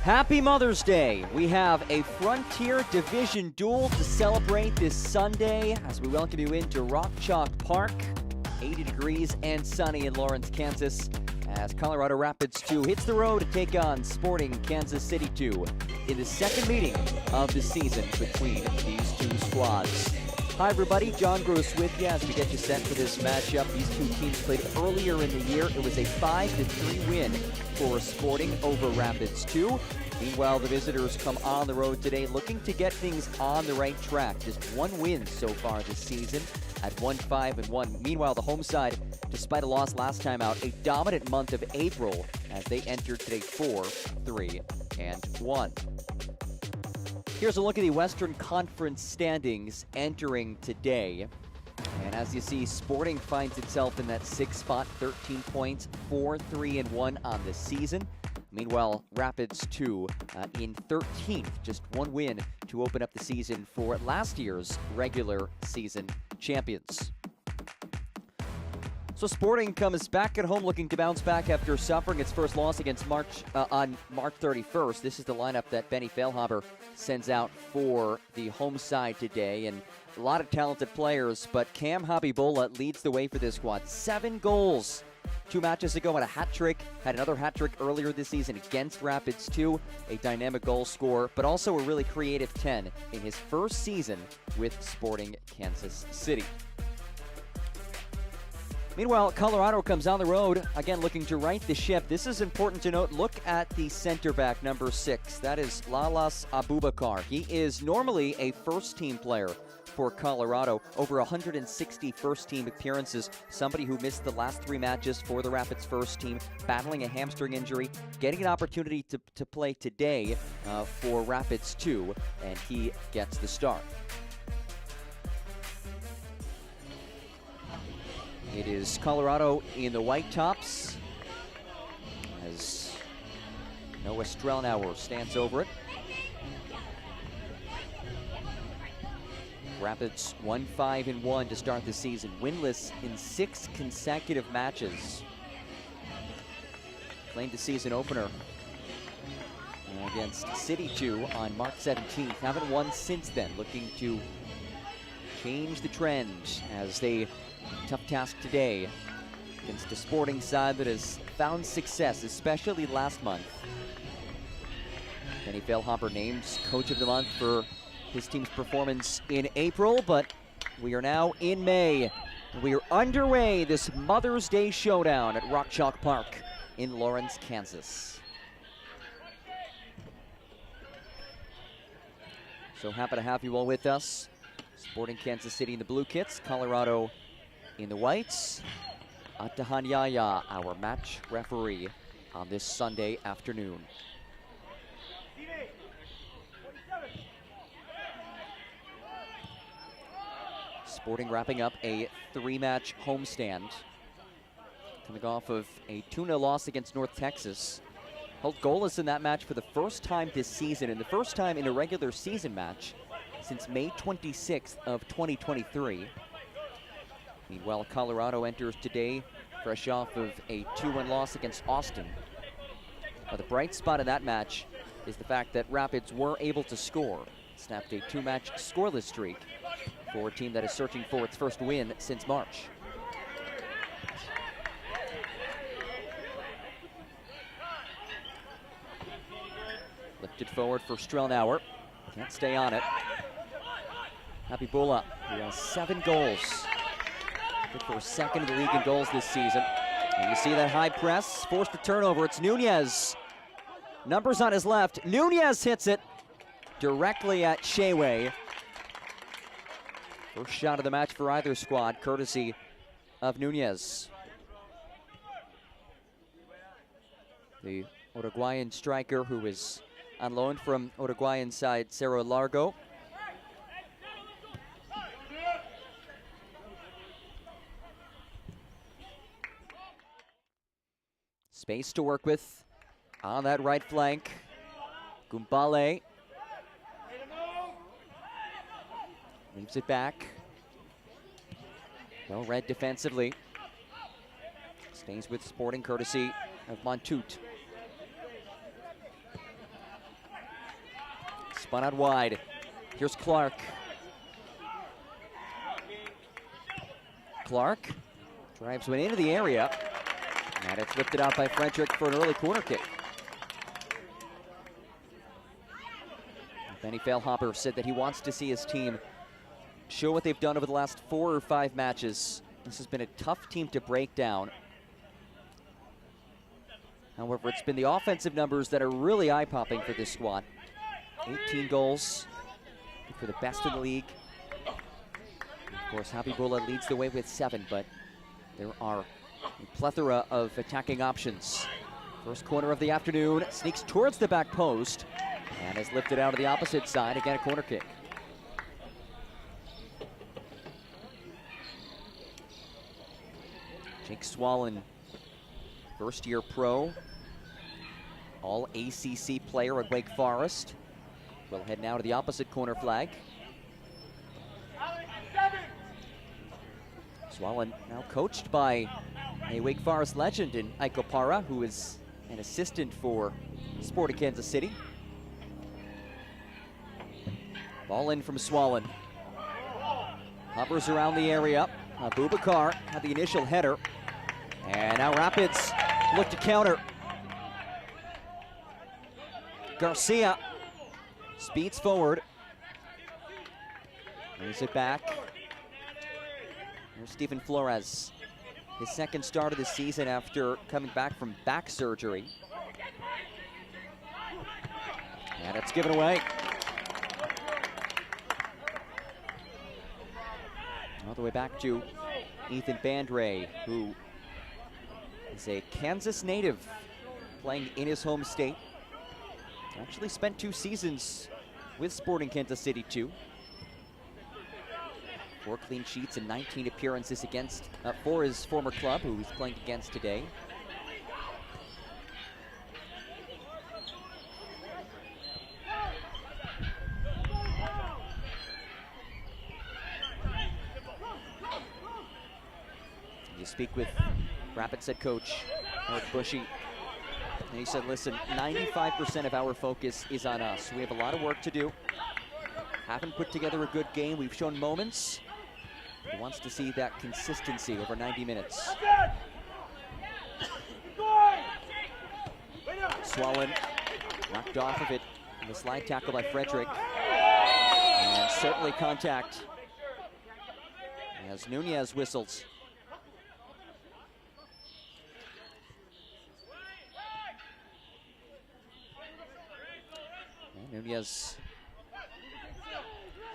Happy Mother's Day. We have a Frontier Division duel to celebrate this Sunday as we welcome you into Rock Chalk Park. 80 degrees and sunny in Lawrence, Kansas, as Colorado Rapids 2 hits the road to take on Sporting Kansas City 2 in the second meeting of the season between these two squads. Hi everybody, John Gross with you as we get you set for this matchup. These two teams played earlier in the year. It was a 5-3 win for Sporting over Rapids 2. Meanwhile, the visitors come on the road today looking to get things on the right track. Just one win so far this season at 1-5-1. Meanwhile, the home side, despite a loss last time out, a dominant month of April as they entered today 4-3-1. Here's a look at the Western Conference standings entering today. And as you see, Sporting finds itself in that 6th spot, 13 points, 4-3-1 on the season. Meanwhile, Rapids 2 in 13th, just one win to open up the season for last year's regular season champions. So Sporting comes back at home looking to bounce back after suffering its first loss against on March 31st. This is the lineup that Benny Feilhaber sends out for the home side today. And a lot of talented players, but Cam Habibola leads the way for this squad. 7 goals 2 matches ago, and a hat trick. Had another hat trick earlier this season against Rapids 2, a dynamic goal scorer, but also a really creative 10 in his first season with Sporting Kansas City. Meanwhile, Colorado comes on the road, again looking to right the ship. This is important to note. Look at the center back, number 6. That is Lalas Abubakar. He is normally a first-team player for Colorado. Over 160 first-team appearances. Somebody who missed the last 3 matches for the Rapids first team, battling a hamstring injury, getting an opportunity to play today for Rapids 2, and he gets the start. It is Colorado in the white tops as Noah Strelnauer stands over it. Rapids 1-5-1 to start the season, winless in 6 consecutive matches. Claimed the season opener against City 2 on March 17th. Haven't won since then, looking to change the trend as they tough task today against a Sporting side that has found success, especially last month. Benny Feilhaber named Coach of the Month for his team's performance in April, but we are now in May. We are underway this Mother's Day showdown at Rock Chalk Park in Lawrence, Kansas. So happy to have you all with us. Sporting Kansas City in the blue kits, Colorado in the whites. Atahan Yaya, our match referee on this Sunday afternoon. Sporting wrapping up a 3-match homestand, coming off of a 2-0 loss against North Texas. Held goalless in that match for the first time this season, and the first time in a regular season match since May 26th of 2023. Meanwhile, Colorado enters today fresh off of a 2-1 loss against Austin. Now, the bright spot in that match is the fact that Rapids were able to score. Snapped a 2-match scoreless streak for a team that is searching for its first win since March. Lifted forward for Strelnauer. Can't stay on it. Habibola, who has 7 goals. Good for 2nd in the league in goals this season. And you see that high press, forced a turnover. It's Nunez. Numbers on his left. Nunez hits it directly at Sheway. First shot of the match for either squad, courtesy of Nunez. The Uruguayan striker who is on loan from Uruguayan side Cerro Largo. Space to work with on that right flank. Gumbale leaves it back. Well read defensively. Stays with Sporting courtesy of Montut. Spun out wide. Here's Clark. Clark drives one into the area. And it's lifted out by Frederick for an early corner kick. Benny Feilhaber said that he wants to see his team show what they've done over the last 4 or 5 matches. This has been a tough team to break down. However, it's been the offensive numbers that are really eye-popping for this squad. 18 goals for the best in the league. Of course, Habibullah leads the way with 7, but there are a plethora of attacking options. First corner of the afternoon, sneaks towards the back post and is lifted out of the opposite side. Again, a corner kick. Jake Swallen, first-year pro, all ACC player at Wake Forest. We'll head now to the opposite corner flag. Swallen now coached by a Wake Forest legend in Ike Opara, who is an assistant for Sporting Kansas City. Ball in from Swallen. Hovers around the area. Abubakar had the initial header. And now Rapids look to counter. Garcia speeds forward. Moves it back. Here's Stephen Flores. His second start of the season after coming back from back surgery. And it's given away. All the way back to Ethan Bandre, who is a Kansas native playing in his home state. Actually spent 2 seasons with Sporting Kansas City too. 4 clean sheets and 19 appearances against for his former club, who he's playing against today. You speak with Rapids head coach Eric Bushy, and he said, listen, 95% of our focus is on us. We have a lot of work to do. Haven't put together a good game. We've shown moments. He wants to see that consistency over 90 minutes. Swallen knocked off of it in the slide tackle by Frederick. And certainly contact as Nunez whistles. And Nunez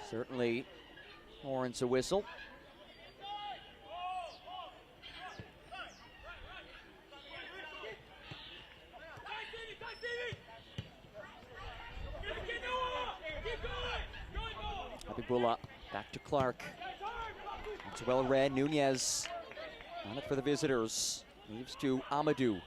certainly warrants a whistle. Habibullah back to Clark. It's well read. Nunez on it for the visitors. Moves to Amadou.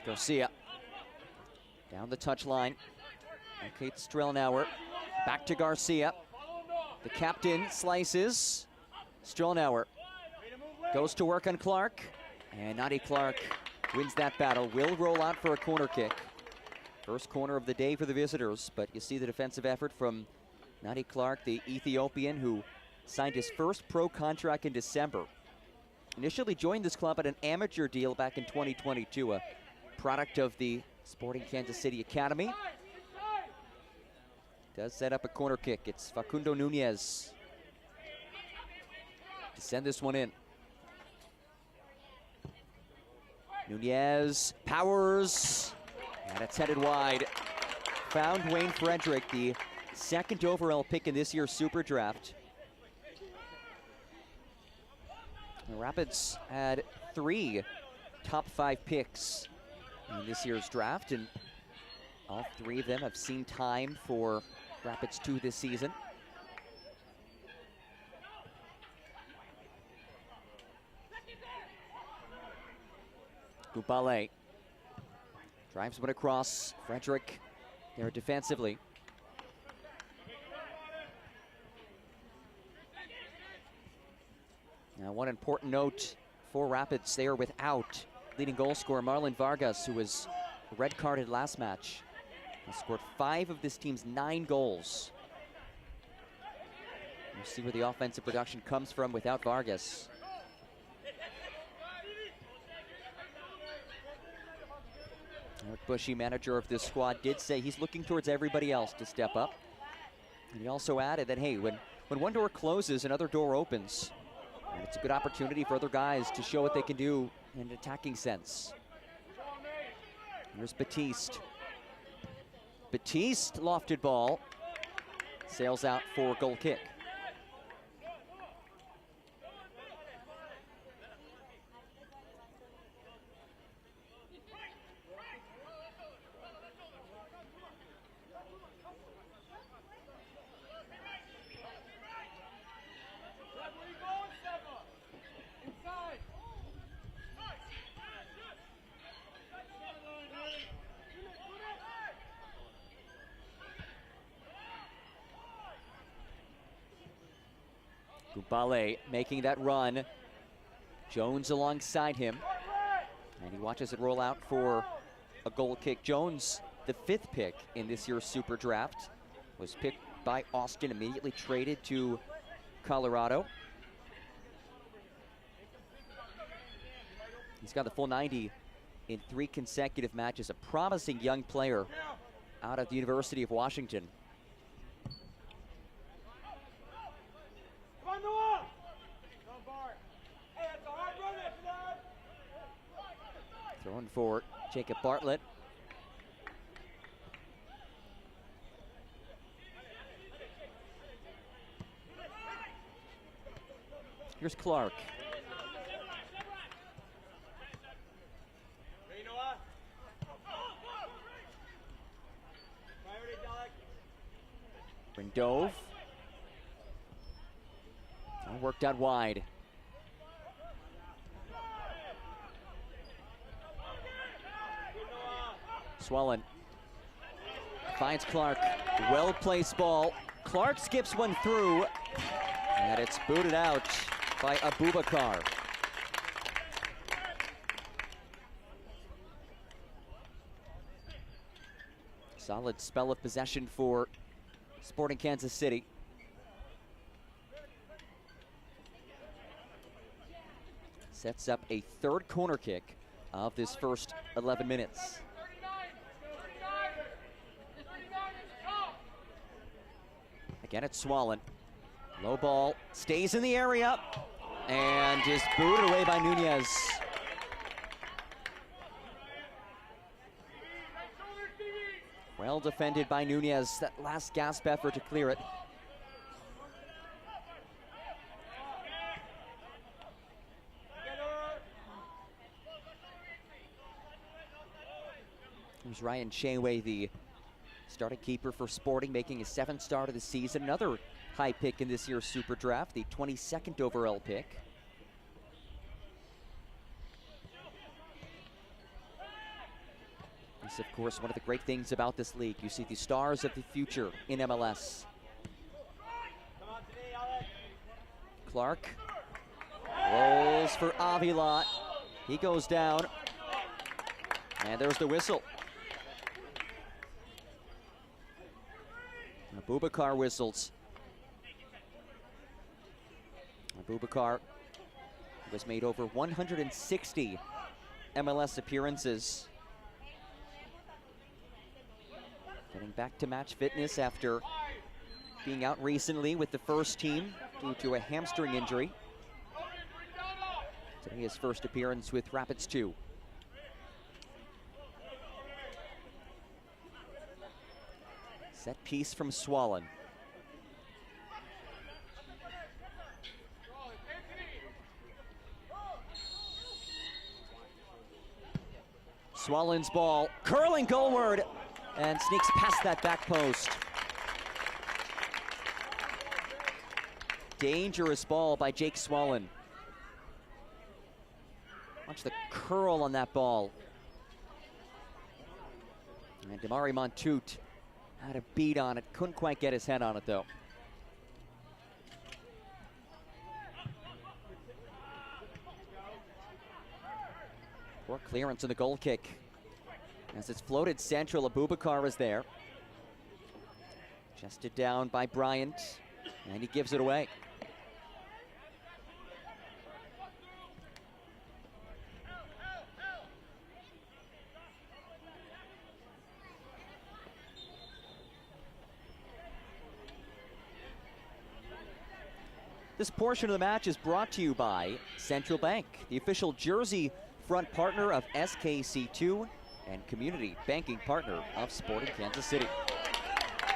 Garcia down the touchline. Kate Strelnauer back to Garcia. The captain slices. Strelnauer goes to work on Clark, and Nadi Clark wins that battle. Will roll out for a corner kick. First corner of the day for the visitors, but you see the defensive effort from Nadi Clark, the Ethiopian who signed his first pro contract in December. Initially joined this club at an amateur deal back in 2022, a product of the Sporting Kansas City Academy. Does set up a corner kick. It's Facundo Nunez to send this one in. Nunez powers, and it's headed wide. Found Wayne Frederick, the second overall pick in this year's Super Draft. The Rapids had 3 top 5 picks in this year's draft, and all 3 of them have seen time for Rapids 2 this season. Gubale drives one across. Frederick there defensively. Now, one important note for Rapids, they are without leading goal scorer Marlon Vargas, who was red carded last match. He scored 5 of this team's 9 goals. We'll see where the offensive production comes from without Vargas. Eric Bushy, manager of this squad, did say he's looking towards everybody else to step up. And he also added that, hey, when one door closes, another door opens. And it's a good opportunity for other guys to show what they can do in an attacking sense. Here's Batiste. Batiste, lofted ball. Sails out for goal kick. Gubale making that run. Jones alongside him. And he watches it roll out for a goal kick. Jones, the 5th pick in this year's Super Draft, was picked by Austin, immediately traded to Colorado. He's got the full 90 in 3 consecutive matches. A promising young player out of the University of Washington. Throwing for Jacob Bartlett. Here's Clark. Brindove. Worked out wide. Swollen finds Clark. Well-placed ball. Clark skips one through, and it's booted out by Abubakar. Solid spell of possession for Sporting Kansas City. Sets up a 3rd corner kick of this first 11 minutes. Again, it's Swollen. Low ball, stays in the area, and is booted away by Nunez. Well defended by Nunez, that last gasp effort to clear it. Here's Ryan Shaway, the starting keeper for Sporting, making his 7th start of the season. Another high pick in this year's Super Draft, the 22nd overall pick. This, of course, one of the great things about this league. You see the stars of the future in MLS. Clark rolls for Avila. He goes down, and there's the whistle. Abubakar whistles. Abubakar has made over 160 MLS appearances. Getting back to match fitness after being out recently with the first team due to a hamstring injury. Today his first appearance with Rapids 2. Set piece from Swollen. Swollen's ball, curling goalward, and sneaks past that back post. Dangerous ball by Jake Swollen. Watch the curl on that ball. And Damari Montoute had a beat on it, couldn't quite get his head on it though. Poor clearance on the goal kick. As it's floated central, Abubakar is there. Chested down by Bryant, and he gives it away. This portion of the match is brought to you by Central Bank, the official jersey front partner of SKC2 and community banking partner of Sporting Kansas City.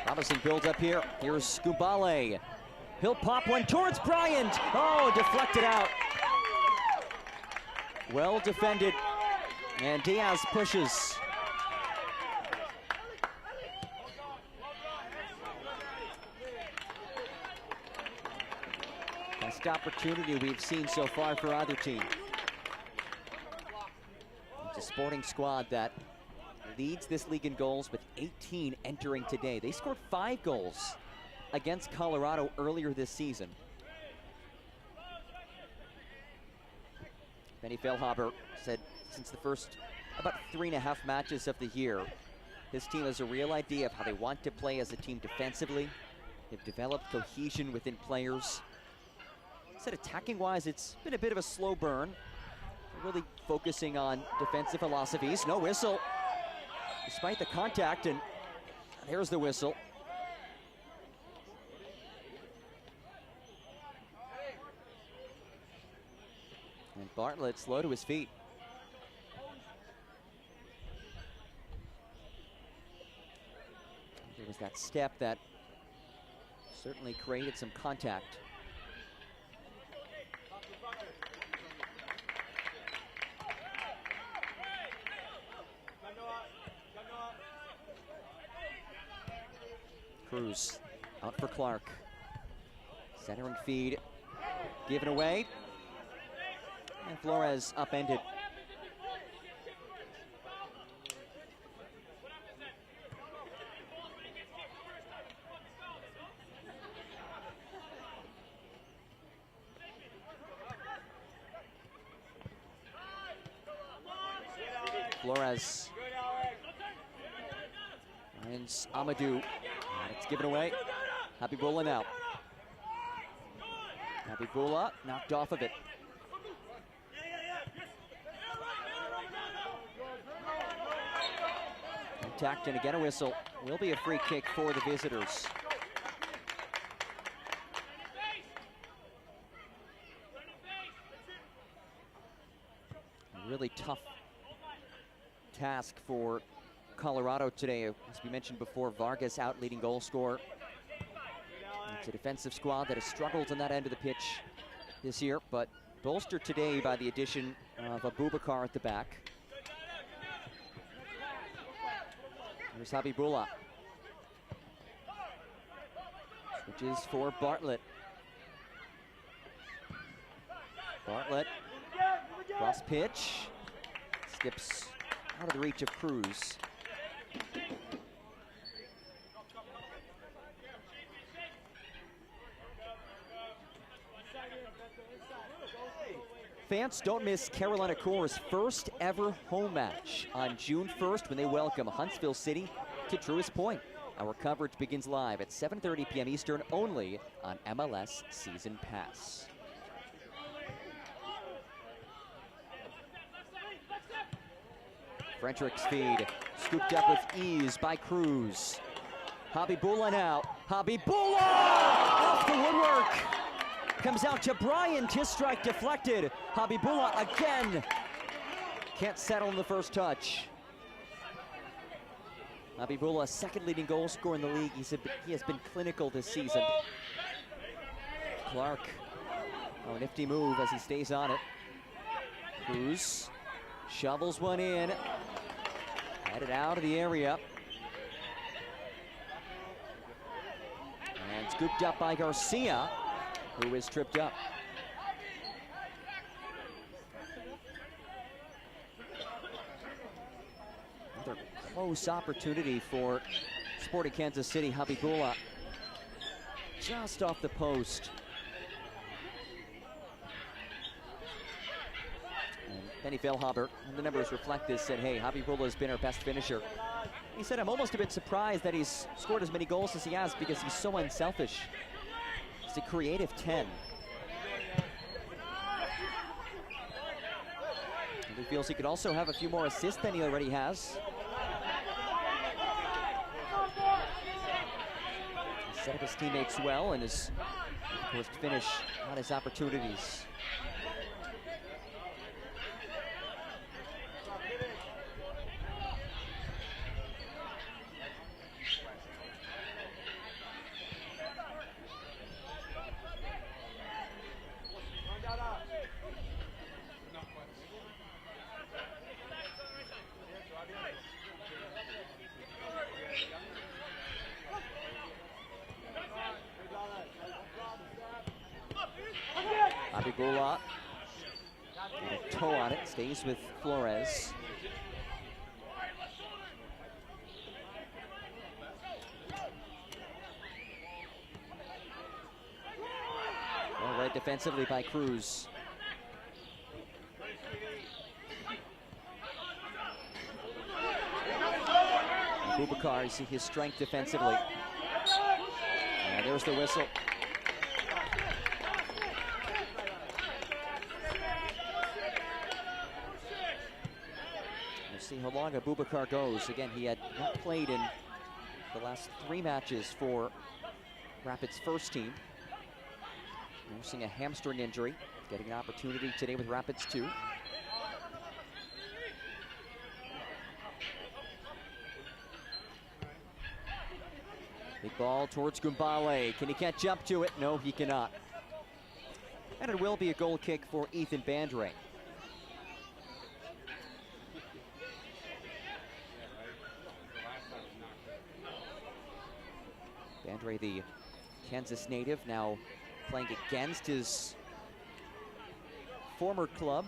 Promising build up here. Here's Scubale. He'll pop one towards Bryant. Oh, deflected out. Well defended. And Diaz pushes. Best opportunity we've seen so far for either team. It's a Sporting squad that leads this league in goals with 18 entering today. They scored 5 goals against Colorado earlier this season. Benny Feilhaber said since the first about 3.5 matches of the year, his team has a real idea of how they want to play as a team defensively. They've developed cohesion within players. Said attacking-wise, it's been a bit of a slow burn. They're really focusing on defensive philosophies. No whistle, despite the contact, and there's the whistle. And Bartlett slow to his feet. There was that step that certainly created some contact. Cruz out for Clark. Centering feed given away. And Flores upended. Flores finds Amadou, and it's given away. Habibullah now. Habibullah knocked off of it. Contact, and again a whistle. Will be a free kick for the visitors. A really tough task for Colorado today. As we mentioned before, Vargas out leading goal scorer. It's a defensive squad that has struggled on that end of the pitch this year, but bolstered today by the addition of Abubakar at the back. Here's Habibullah. Switches for Bartlett. Bartlett, cross pitch, skips out of the reach of Cruz. Fans, don't miss Carolina Corps' first ever home match on June 1st when they welcome Huntsville City to Truist Point. Our coverage begins live at 7:30 p.m. Eastern only on MLS Season Pass. Frederick's feed, scooped up with ease by Cruz. Habibullah now. Habibullah! Off the woodwork! Comes out to Bryant, his strike deflected. Habibullah again. Can't settle in the first touch. Habibullah, second leading goal scorer in the league. He has been clinical this season. Clark, oh, nifty move as he stays on it. Cruz shovels one in. Headed out of the area. And scooped up by Garcia, who is tripped up. Another close opportunity for Sporting Kansas City. Habibullah just off the post. And Penny Fehlhaber, and the numbers reflect this, said, hey, Javi Bula has been our best finisher. He said, I'm almost a bit surprised that he's scored as many goals as he has because he's so unselfish. He's a creative 10. And he feels he could also have a few more assists than he already has. He set up his teammates well and is, of course, to finish on his opportunities. Bula, a toe on it, stays with Flores. Well read defensively by Cruz. And Boubacar, you see his strength defensively. And there's the whistle. See how long Boubacar goes. Again, he had not played in the last 3 matches for Rapid's first team. Nursing a hamstring injury, getting an opportunity today with Rapids 2. Big ball towards Gumbale. Can he catch up to it? No, he cannot. And it will be a goal kick for Ethan Bandre. Bandre, the Kansas native, now playing against his former club.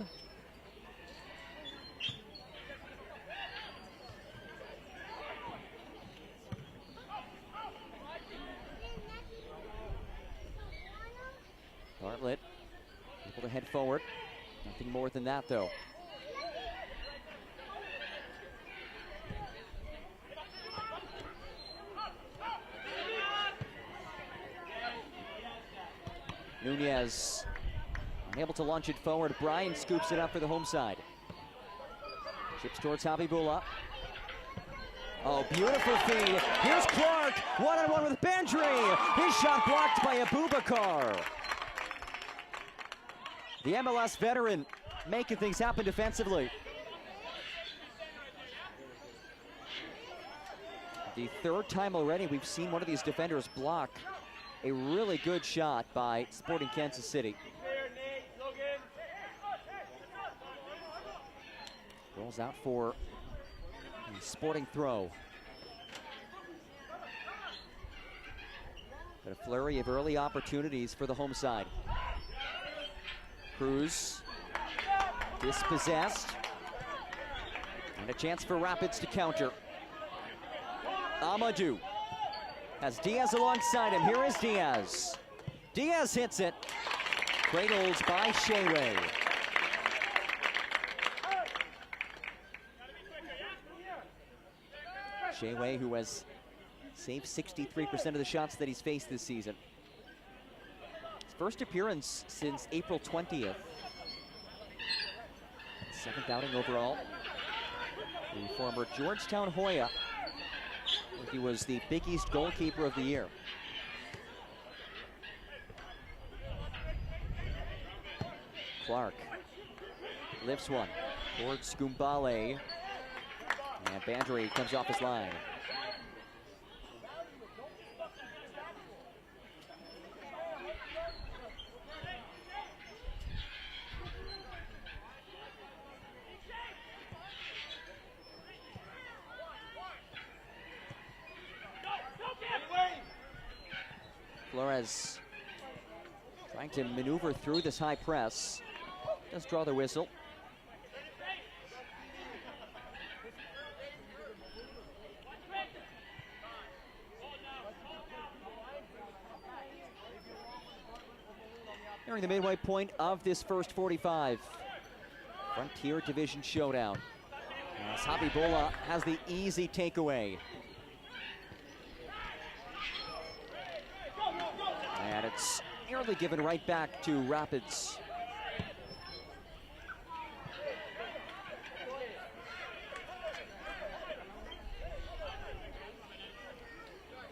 Bartlett able to head forward. Nothing more than that, though. Nunez unable to launch it forward. Bryan scoops it up for the home side. Chips towards Javi Bula. Oh, beautiful feed. Here's Clark, one-on-one with Bandre. His shot blocked by Boubacar. The MLS veteran making things happen defensively. The 3rd time already we've seen one of these defenders block a really good shot by Sporting Kansas City. Rolls out for a Sporting throw. But a flurry of early opportunities for the home side. Cruz dispossessed. And a chance for Rapids to counter. Amadou has Diaz alongside him. Here is Diaz. Diaz hits it. Cradled by Sheway. Sheway, who has saved 63% of the shots that he's faced this season. His first appearance since April 20th. 7th outing overall. The former Georgetown Hoya. He was the Big East goalkeeper of the year. Clark lifts one towards Gumbale. And Bandre comes off his line. Flores trying to maneuver through this high press. Does draw the whistle. Nearing the midway point of this first 45. Frontier Division showdown. As Habibola has the easy takeaway. And it's nearly given right back to Rapids.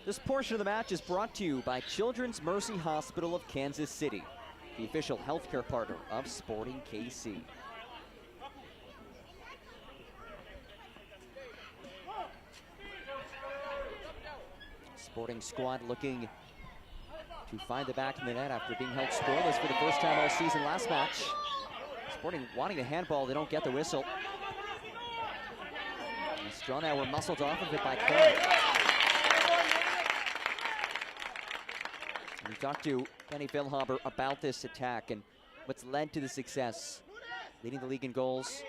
This portion of the match is brought to you by Children's Mercy Hospital of Kansas City, the official healthcare partner of Sporting KC. Sporting squad looking to find the back of the net after being held scoreless for the first time all season last match. Sporting wanting the handball, they don't get the whistle. Stronauer muscled off of it by Cole. We talked to Kenny Vilhaber about this attack and what's led to the success, leading the league in goals.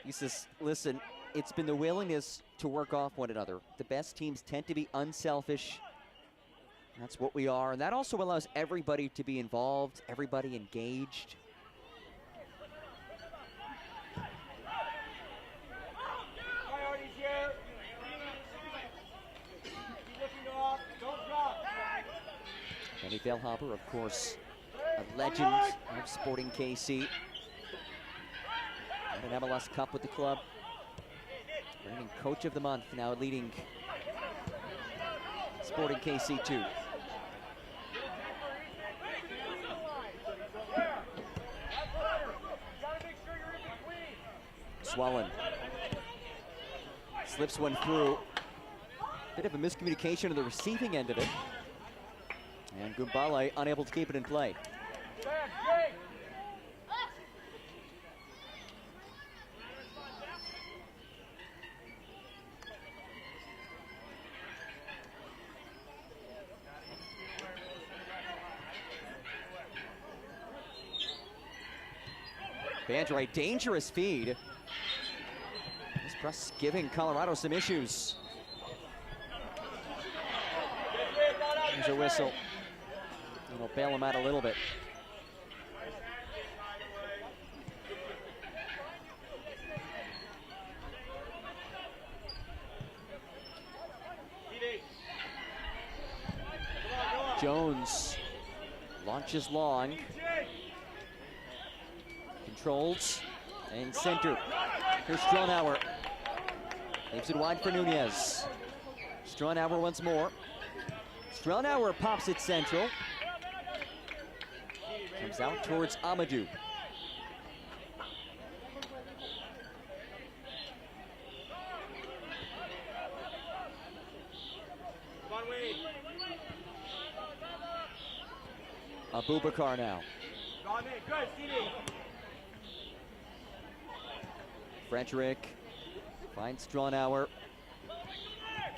He says, listen, it's been the willingness to work off one another. The best teams tend to be unselfish. That's what we are, and that also allows everybody to be involved, everybody engaged. Kenny Vilhaber, of course, a legend of Sporting KC. Won an MLS Cup with the club. Reigning Coach of the Month, now leading Sporting KC too. Swallen slips one through. Bit of a miscommunication on the receiving end of it. And Gumbale unable to keep it in play. Bandre, dangerous feed. This press giving Colorado some issues. There's a whistle. It'll bail him out a little bit. Jones launches long. Controls and center. Here's Stronauer. Leaves it wide for Nunez. Stronauer once more. Stronauer pops it central. Comes out towards Amadou. Abubakar now. Frederick finds Stronauer.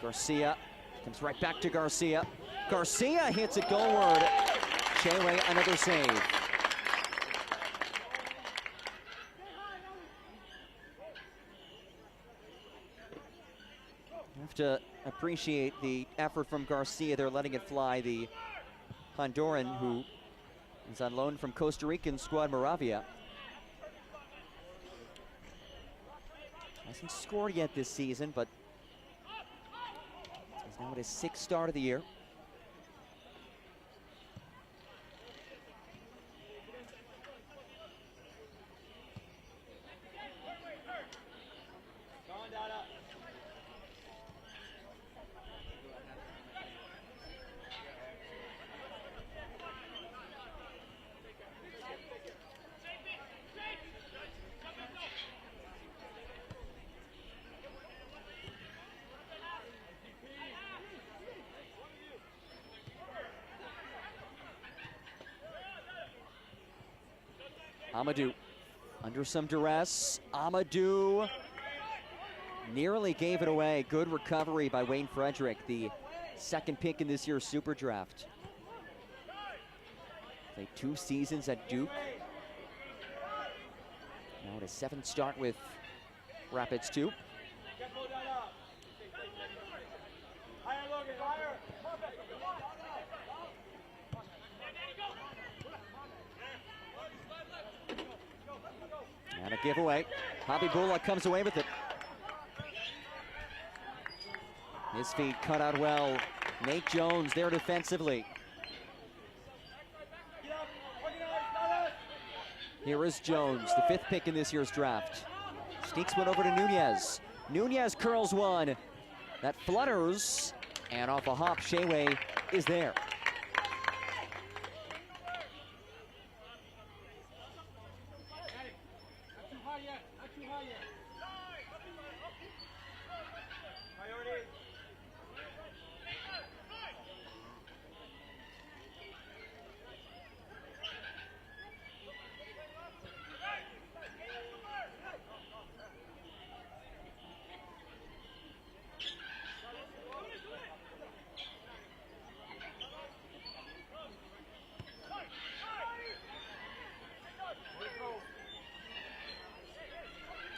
Garcia comes right back to Garcia. Garcia hits it goalward. Chewe, another save. You have to appreciate the effort from Garcia. They're letting it fly. The Honduran, who is on loan from Costa Rican squad Moravia. Hasn't scored yet this season, but he's now at his 6th start of the year. Amadou under some duress. Amadou nearly gave it away. Good recovery by Wayne Frederick, the 2nd pick in this year's Super Draft. Played 2 seasons at Duke. Now at his 7th start with Rapids 2. And a giveaway. Habibullah comes away with it. His feet cut out well. Nate Jones there defensively. Here is Jones, the 5th pick in this year's draft. Sneaks one over to Nunez. Nunez curls one. That flutters. And off a hop, Sheway is there.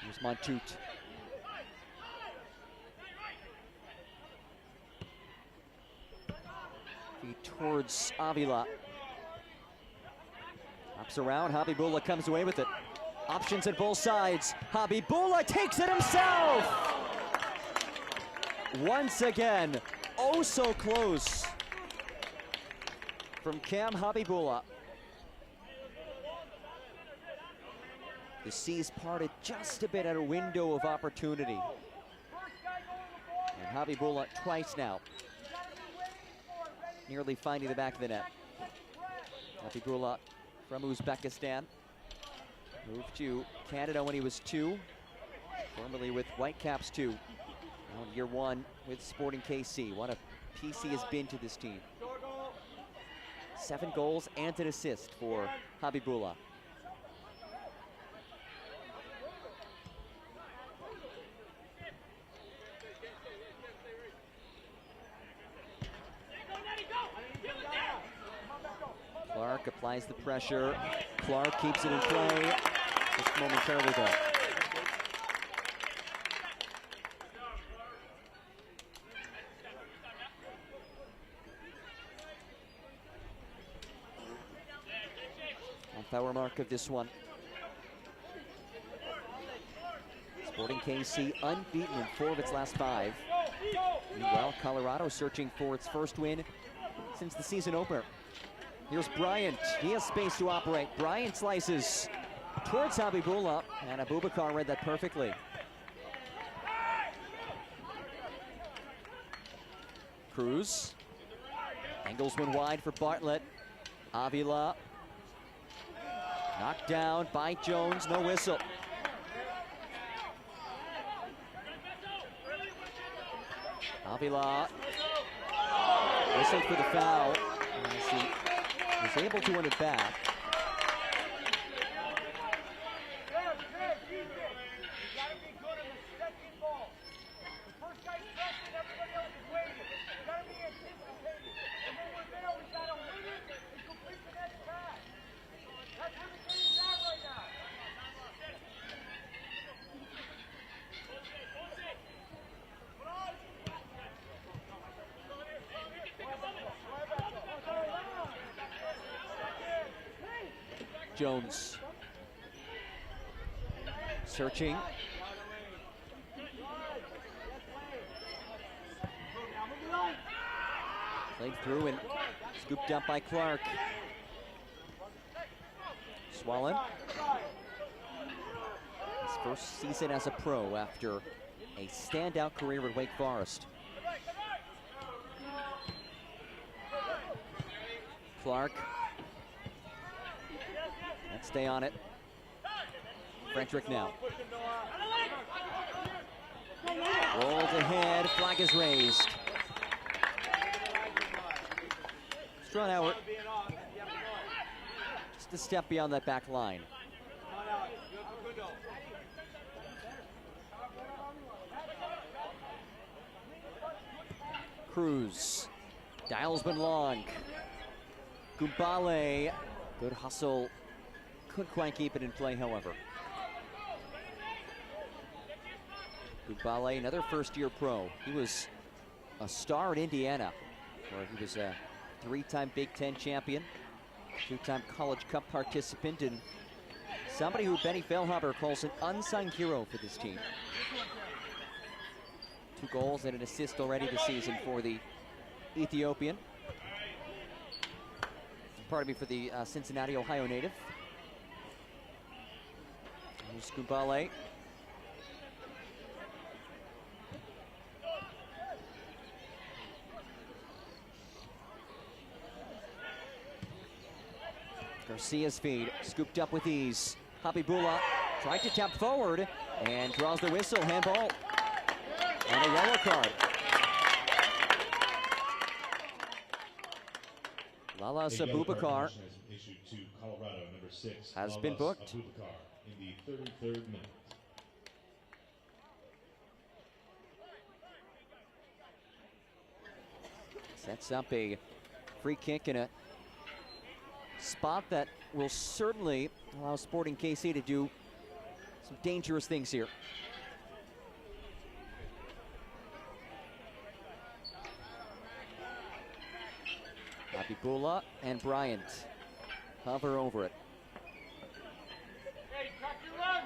Here's Montut. Feed towards Avila. Hops around, Habibullah comes away with it. Options at both sides. Habibullah takes it himself! Once again, oh so close from Cam Habibullah. The seas parted just a bit at a window of opportunity. And Habibullah twice now, nearly finding the back of the net. Habibullah from Uzbekistan, moved to Canada when he was 2, formerly with Whitecaps 2. Now year 1 with Sporting KC. What a piece he has been to this team. 7 goals and an assist for Habibullah. Clark applies the pressure. Clark keeps it in play. Just momentarily though. On power mark of this one. Sporting KC unbeaten in 4 of its last 5. Meanwhile, Colorado searching for its first win since the season opener. Here's Bryant. He has space to operate. Bryant slices towards Habibullah, and Abubakar read that perfectly. Cruz angles one wide for Bartlett. Avila knocked down by Jones. No whistle. Avila whistled for the foul. Was able to win it back. Jones searching. Played through and scooped up by Clark. Swallen. His first season as a pro after a standout career at Wake Forest. Clark. Let's stay on it. Frederick now. Rolled ahead, flag is raised. Stronauer just a step beyond that back line. Cruz dials one long. Gumbale, good hustle. Couldn't quite keep it in play, however. Gumbale, another first-year pro. He was a star at Indiana, where he was a 3-time Big Ten champion, 2-time College Cup participant, and somebody who Benny Feilhaber calls an unsung hero for this team. 2 goals and an assist already this season for the Ethiopian. Pardon me, for the Cincinnati, Ohio native. Here's Kubale. Garcia's feed, scooped up with ease. Habibullah tried to tap forward and draws the whistle, handball. And a yellow card. Lala Abubakar has been booked. In the 33rd minute. Sets up a free kick in a spot that will certainly allow Sporting KC to do some dangerous things here. Habibullah and Bryant hover over it. Hey, crack your run.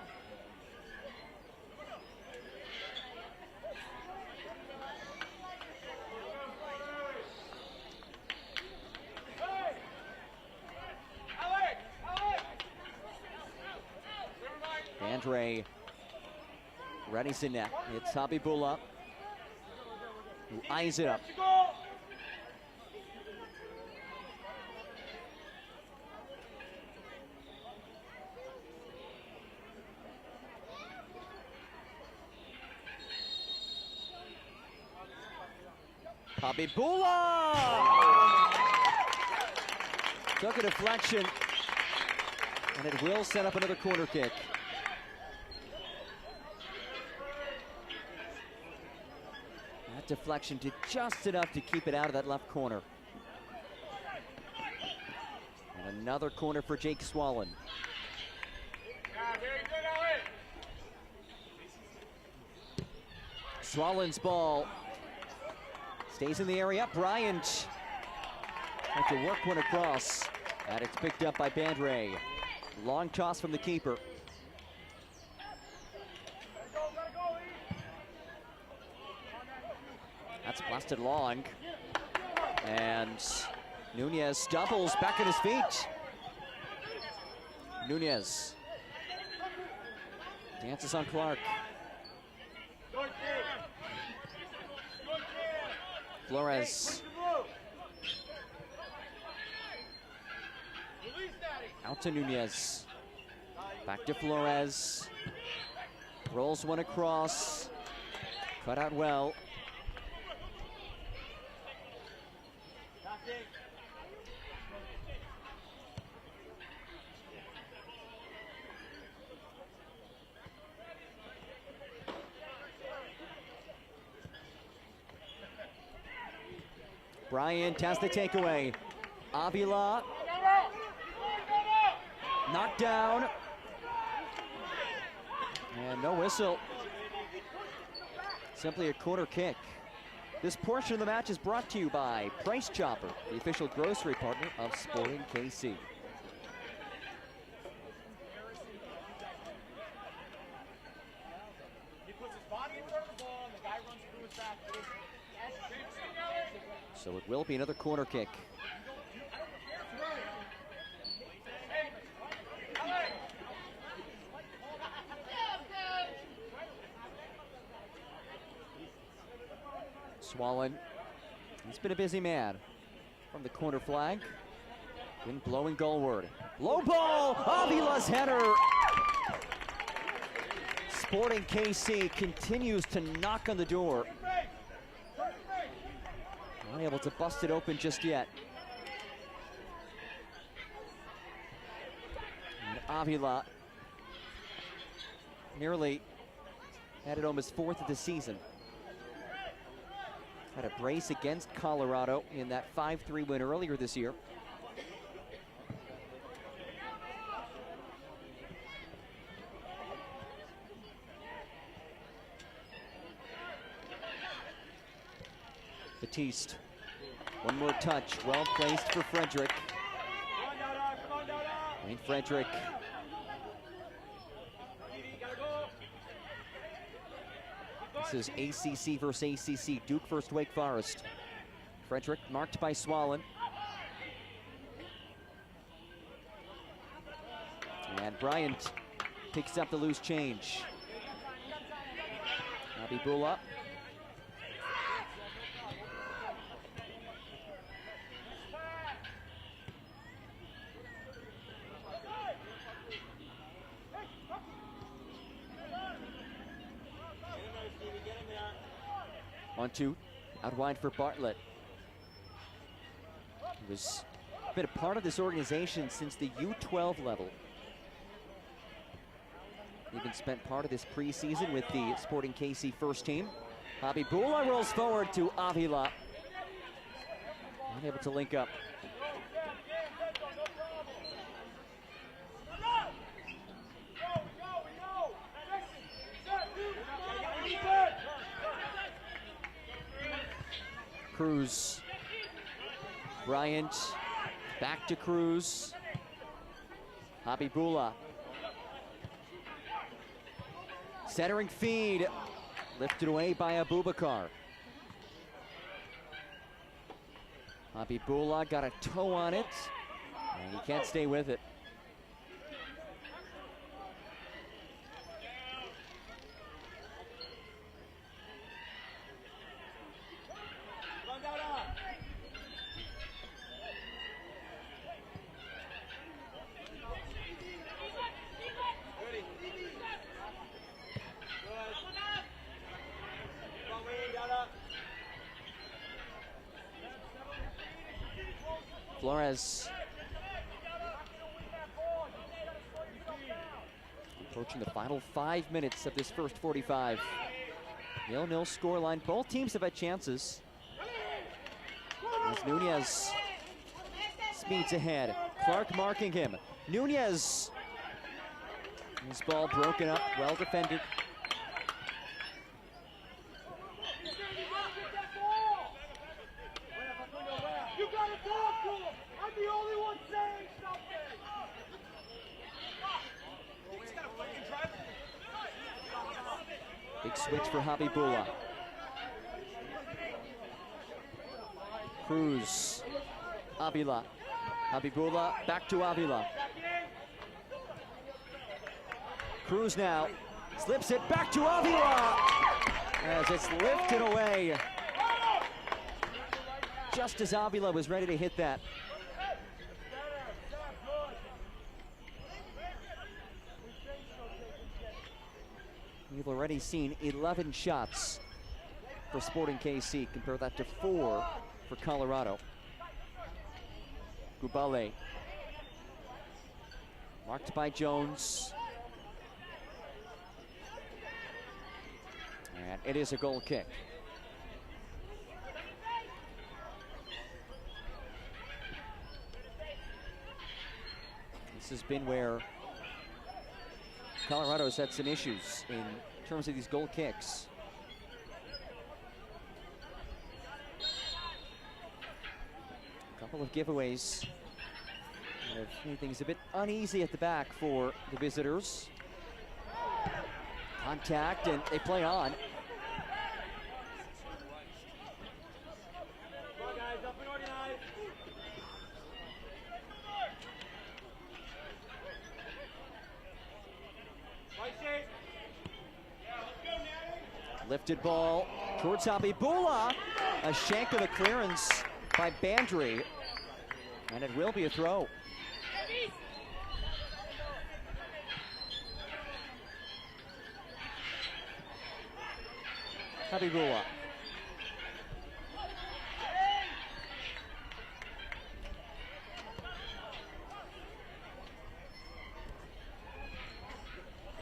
Andre readies the net. It's Habibullah who eyes it up. Habibullah took a deflection, and it will set up another corner kick. That deflection did just enough to keep it out of that left corner. And another corner for Jake Swallen. Swallen's ball stays in the area. Bryant had to work one across, and it's picked up by Bandre. Long toss from the keeper. That's blasted long. And Nunez doubles back at his feet. Nunez dances on Clark. Flores out to Nunez. Back to Flores. Rolls one across. Cut out well. Bryant has the takeaway. Avila knocked down. And no whistle. Simply a corner kick. This portion of the match is brought to you by Price Chopper, the official grocery partner of Sporting KC. So it will be another corner kick. Swallen, he's been a busy man from the corner flag. Wind blowing goalward. Low ball, Avila's header. Sporting KC continues to knock on the door. Unable to bust it open just yet. And Avila nearly had it home his 4th of the season. Had a brace against Colorado in that 5-3 win earlier this year. Batiste, one more touch, well placed for Frederick. Wayne Frederick This is ACC versus ACC. Duke versus Wake Forest. Frederick marked by Swallen. And Bryant picks up the loose change. Abibullah. On two, out wide for Bartlett. He was been a part of this organization since the U12 level. Even spent part of this preseason with the Sporting KC first team. Abibullah rolls forward to Avila. Unable to link up. Cruz. Bryant. Back to Cruz. Abibullah. Centering feed. Lifted away by Abubakar. Abibullah got a toe on it. And he can't stay with it. Flores approaching the final 5 minutes of this first 45. 0-0 scoreline. Both teams have had chances. As Nunez speeds ahead. Clark marking him. Nunez. His ball broken up, well defended. Big switch for Abibullah. Cruz. Avila. Abibullah back to Avila. Cruz now slips it back to Avila as it's lifted away. Just as Avila was ready to hit that. We've already seen 11 shots for Sporting KC. Compare that to 4 for Colorado. Gubale. Marked by Jones. And it is a goal kick. This has been where Colorado's had some issues in terms of these goal kicks. A couple of giveaways. Things a bit uneasy at the back for the visitors. Contact, and they play on. Lifted ball towards Abibullah. A shank of the clearance by Bandry. And it will be a throw. Abibullah.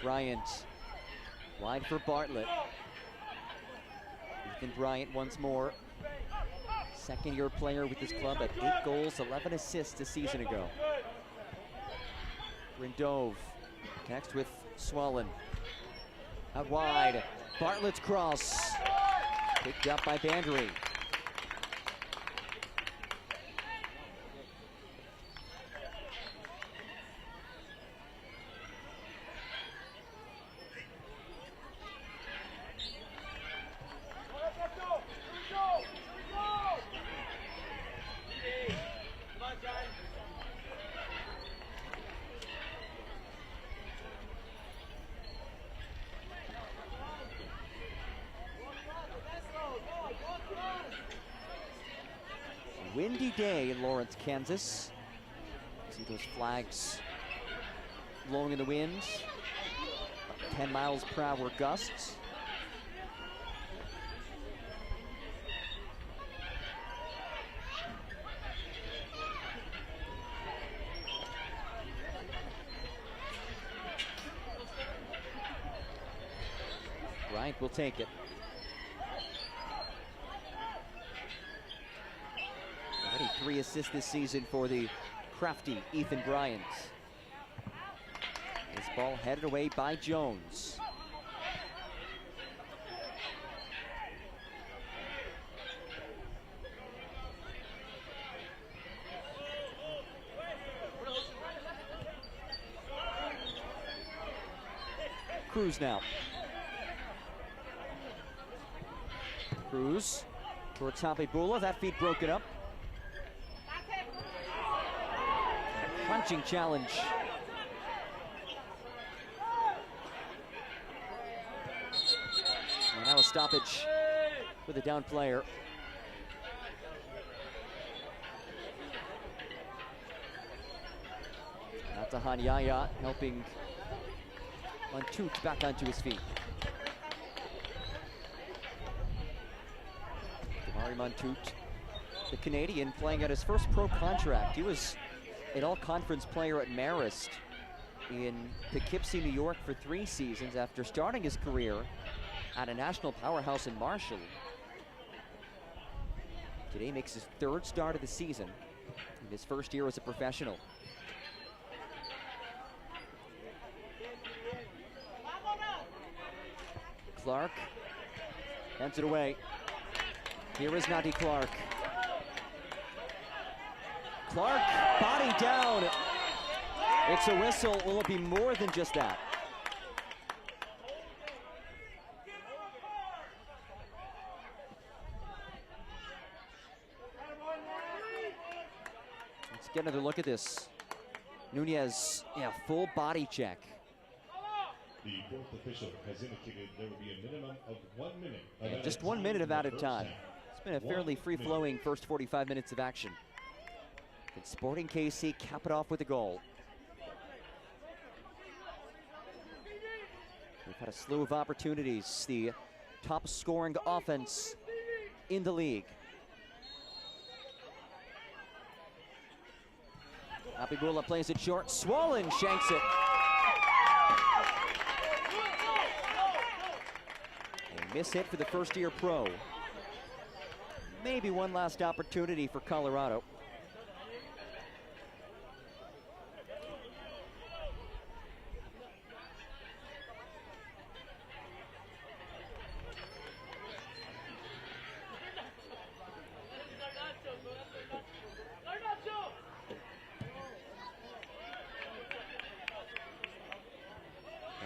Bryant. Wide for Bartlett. Ethan Bryant once more. Second-year player with this club at 8 goals, 11 assists a season ago. Rindove connects with Swallen. Out wide. Bartlett's cross. Picked up by Bandry. windy day in Lawrence, Kansas. See those flags blowing in the wind. 10 miles per hour gusts. Bryant will take it. Already 3 assists this season for the crafty Ethan Bryant. This ball headed away by Jones. Cruz now. Cruz towards Habibullah. That feed broken up. A crunching challenge. And now a stoppage for the down player. Natahan Yaya helping Mantut back onto his feet. Damari Mantut, the Canadian, playing at his first pro contract. He was an all-conference player at Marist in Poughkeepsie, New York for 3 seasons after starting his career at a national powerhouse in Marshall. Today makes his 3rd start of the season in his first year as a professional. Clark hands it away. Here is Nati Clark. Clark, body down. It's a whistle. Will it be more than just that? Let's get another look at this. Nunez, full body check. The 4th official has indicated there will be a minimum of 1 minute. Just 1 minute of added time. It's been a fairly free-flowing first 45 minutes of action. Can Sporting KC cap it off with a goal? We've had a slew of opportunities. The top scoring offense in the league. Habibullah plays it short. Swollen shanks it. A miss hit for the first-year pro. Maybe one last opportunity for Colorado.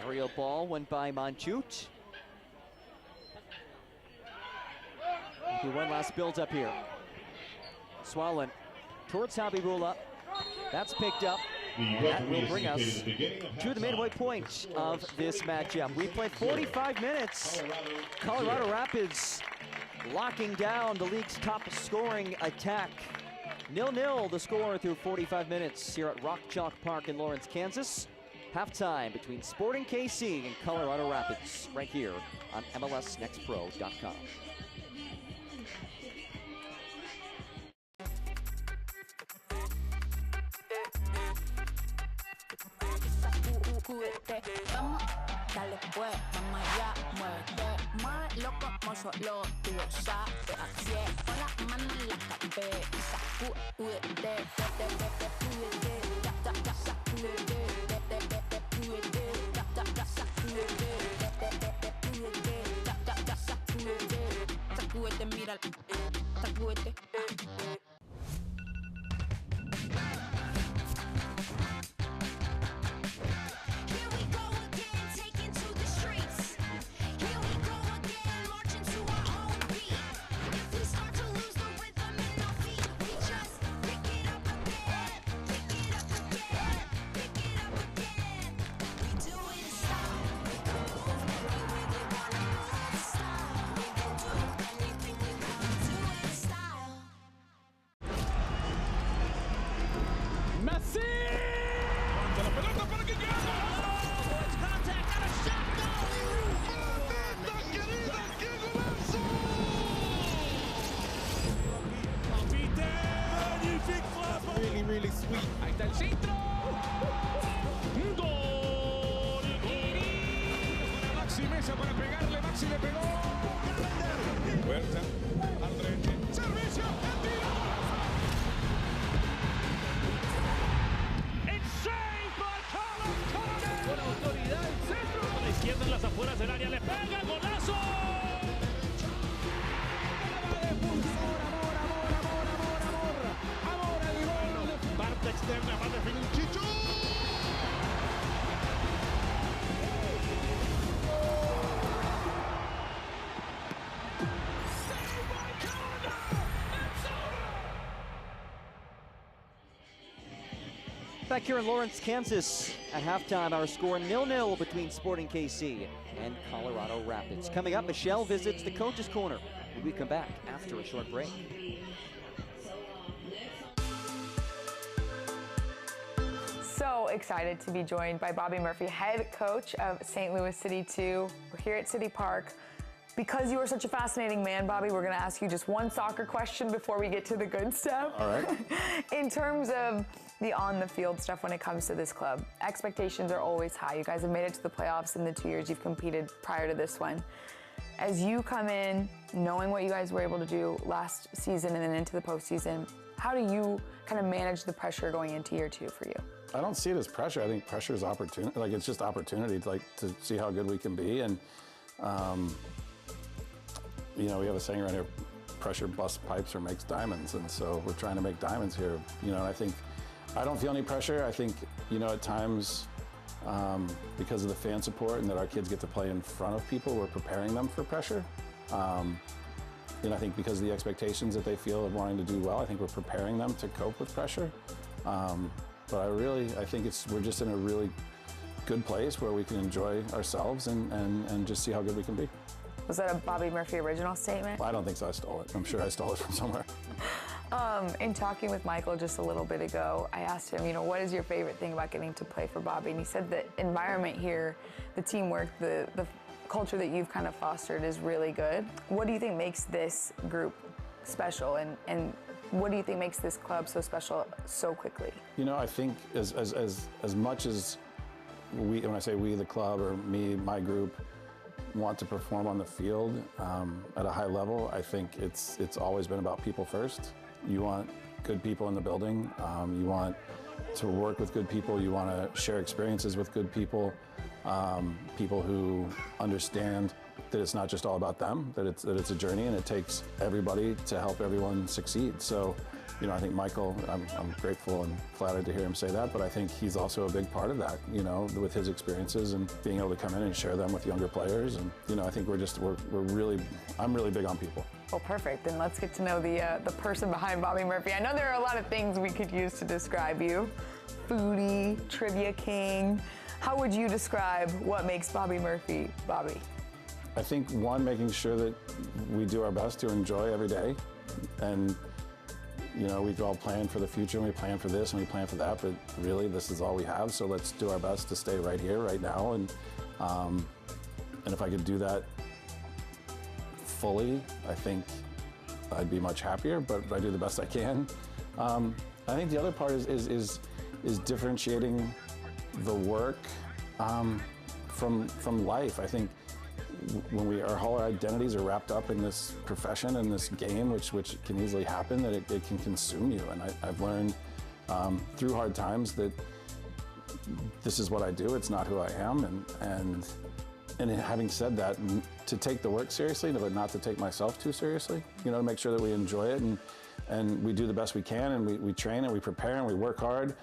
Aerial ball went by Mantut. One last build up here. Swollen towards Habibullah. That's picked up. That will bring us to the midway point of this matchup. We played 45 minutes. Colorado Rapids locking down the league's top scoring attack. 0-0 the score through 45 minutes here at Rock Chalk Park in Lawrence, Kansas. Halftime between Sporting KC and Colorado Rapids right here on MLSNextPro.com. Vamos, dale pues, mamá ya, muévete más loco como solo tú lo sabes. Así es, pon las manos en la cabeza, sacúdete, sacúdete, mira, sacúdete. Style. really sweet. Ahí está el centro. ¡Gol! Para Maxi Mesa para pegarle. Maxi le pegó. Huerta al frente. Servicio. El tiro. It's saved by Carlos Corner. Con autoridad el centro. A la izquierda en las afueras del área le pega. ¡Golazo! Parte externa, va a definir un Chicho. Back here in Lawrence, Kansas, at halftime, our score 0-0 between Sporting KC and Colorado Rapids. Coming up, Michelle visits the Coach's Corner when we come back after a short break. So excited to be joined by Bobby Murphy, head coach of St. Louis City 2. We're here at City Park. Because you are such a fascinating man, Bobby, we're going to ask you just one soccer question before we get to the good stuff. All right. In terms of the on-the-field stuff when it comes to this club, expectations are always high. You guys have made it to the playoffs in the 2 years you've competed prior to this one. As you come in, knowing what you guys were able to do last season and then into the postseason, how do you kind of manage the pressure going into year 2 for you? I don't see it as pressure. I think pressure is opportunity. Like, it's just opportunity, like, to see how good we can be. And, you know, we have a saying around here, pressure busts pipes or makes diamonds. And so we're trying to make diamonds here. You know, and I think, I don't feel any pressure. I think, you know, at times, because of the fan support and that our kids get to play in front of people, we're preparing them for pressure. And I think because of the expectations that they feel of wanting to do well, I think we're preparing them to cope with pressure. But I think we're just in a really good place where we can enjoy ourselves and just see how good we can be. Was that a Bobby Murphy original statement? I don't think so. I stole it. I'm sure I stole it from somewhere. In talking with Michael just a little bit ago, I asked him, you know, what is your favorite thing about getting to play for Bobby? And he said the environment here, the teamwork, the culture that you've kind of fostered is really good. What do you think makes this group special, and what do you think makes this club so special so quickly? You know, I think as much as we, when I say we, the club, or me, my group, want to perform on the field at a high level, I think it's always been about people first. You want good people in the building. You want to work with good people. You want to share experiences with good people. People who understand that it's not just all about them, that it's a journey, and it takes everybody to help everyone succeed. So, you know, I think Michael, I'm grateful and flattered to hear him say that, but I think he's also a big part of that, you know, with his experiences and being able to come in and share them with younger players. And, you know, I think I'm really big on people. Well, perfect. Then let's get to know the person behind Bobby Murphy. I know there are a lot of things we could use to describe you. Foodie, trivia king. How would you describe what makes Bobby Murphy Bobby? I think, one, making sure that we do our best to enjoy every day. And, you know, we've all planned for the future, and we plan for this and we plan for that, but really this is all we have, so let's do our best to stay right here, right now. And if I could do that fully, I think I'd be much happier, but I do the best I can. I think the other part is differentiating the work from life. I think when our whole identities are wrapped up in this profession and this game, which can easily happen, that it can consume you. And I've learned through hard times that this is what I do. It's not who I am. And having said that, to take the work seriously, but not to take myself too seriously. You know, to make sure that we enjoy it and we do the best we can, and we train and we prepare and we work hard.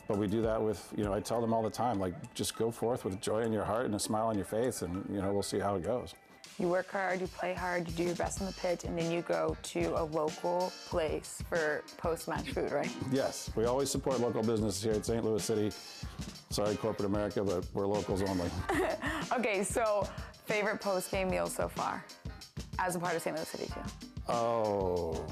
But we do that with, you know, I tell them all the time, like, just go forth with joy in your heart and a smile on your face, and, you know, we'll see how it goes. You work hard, you play hard, you do your best on the pitch, and then you go to a local place for post-match food, right? Yes, we always support local businesses here at St. Louis City. Sorry, corporate America, but we're locals only. Okay, so favorite post-game meal so far as a part of St. Louis City too? Oh,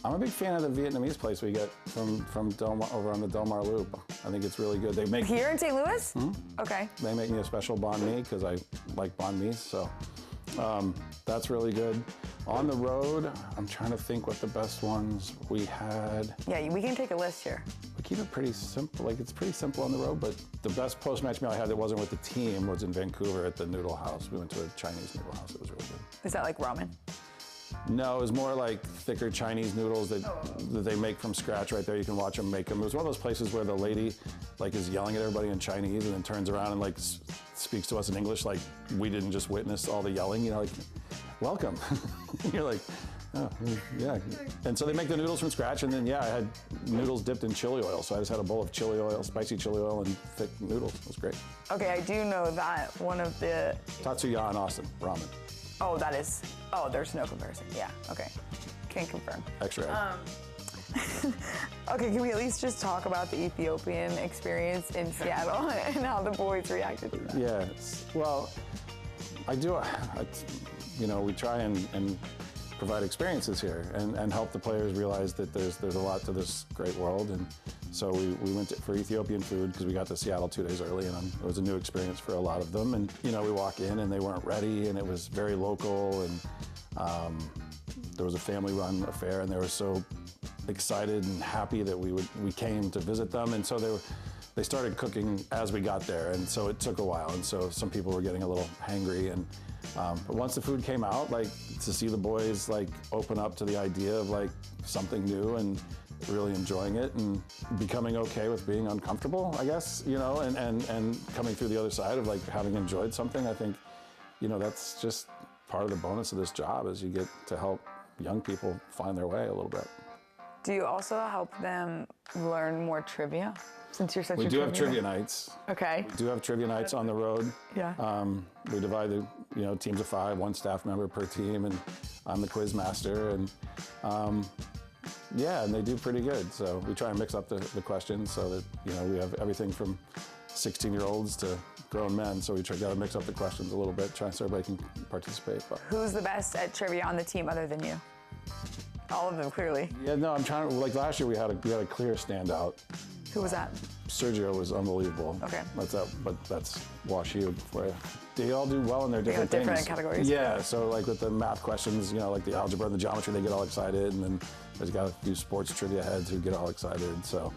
I'm a big fan of the Vietnamese place we get from Del over on the Del Mar Loop. I think it's really good. They make here in St. Louis? Mm-hmm. Okay. They make me a special banh mi because I like banh mi. So That's really good. On the road, I'm trying to think what the best ones we had. Yeah, we can take a list here. We keep it pretty simple. Like, it's pretty simple on the road, but the best post-match meal I had that wasn't with the team was in Vancouver at the Noodle House. We went to a Chinese noodle house. It was really good. Is that like ramen? No, it was more like thicker Chinese noodles that they make from scratch right there. You can watch them make them. It was one of those places where the lady like is yelling at everybody in Chinese and then turns around and like speaks to us in English like we didn't just witness all the yelling, you know, like, welcome. You're like, oh, yeah. And so they make the noodles from scratch, and then, yeah, I had noodles dipped in chili oil. So I just had a bowl of chili oil, spicy chili oil, and thick noodles. It was great. Okay, I do know that one of the... Tatsuya in Austin, ramen. Oh, that is... Oh, there's no comparison. Yeah, okay. Can confirm. Extra egg. Okay, can we at least just talk about the Ethiopian experience in Seattle and how the boys reacted to that? Yes. Well, you know, we try and provide experiences here and help the players realize that there's a lot to this great world. And so we went for Ethiopian food because we got to Seattle 2 days early, and it was a new experience for a lot of them. And, you know, we walk in and they weren't ready, and it was very local, and there was a family-run affair, and they were so excited and happy that we came to visit them. And so they started cooking as we got there, and so it took a while, and so some people were getting a little hangry. And but once the food came out, like, to see the boys like open up to the idea of like something new and really enjoying it and becoming okay with being uncomfortable, I guess, you know, and coming through the other side of like having enjoyed something, I think, you know, that's just part of the bonus of this job is you get to help young people find their way a little bit. Do you also help them learn more trivia? Since you're such We a do have trivia nights. Okay. We do have trivia nights on the road. Yeah. We divide the teams of 5, 1 staff member per team, and I'm the quiz master. And yeah, and they do pretty good. So we try and mix up the questions so that, you know, we have everything from 16-year-olds to grown men. So we got to mix up the questions a little bit, try so everybody can participate. But who's the best at trivia on the team other than you? All of them, clearly. Yeah, no, I'm trying to, like last year we had a clear standout. Who was that? Sergio was unbelievable. Okay. But that's WashU for you. They all do well in their different things. Different categories. Yeah, so like with the math questions, you know, like the algebra and the geometry, they get all excited, and then there's got a few sports trivia heads who get all excited. So,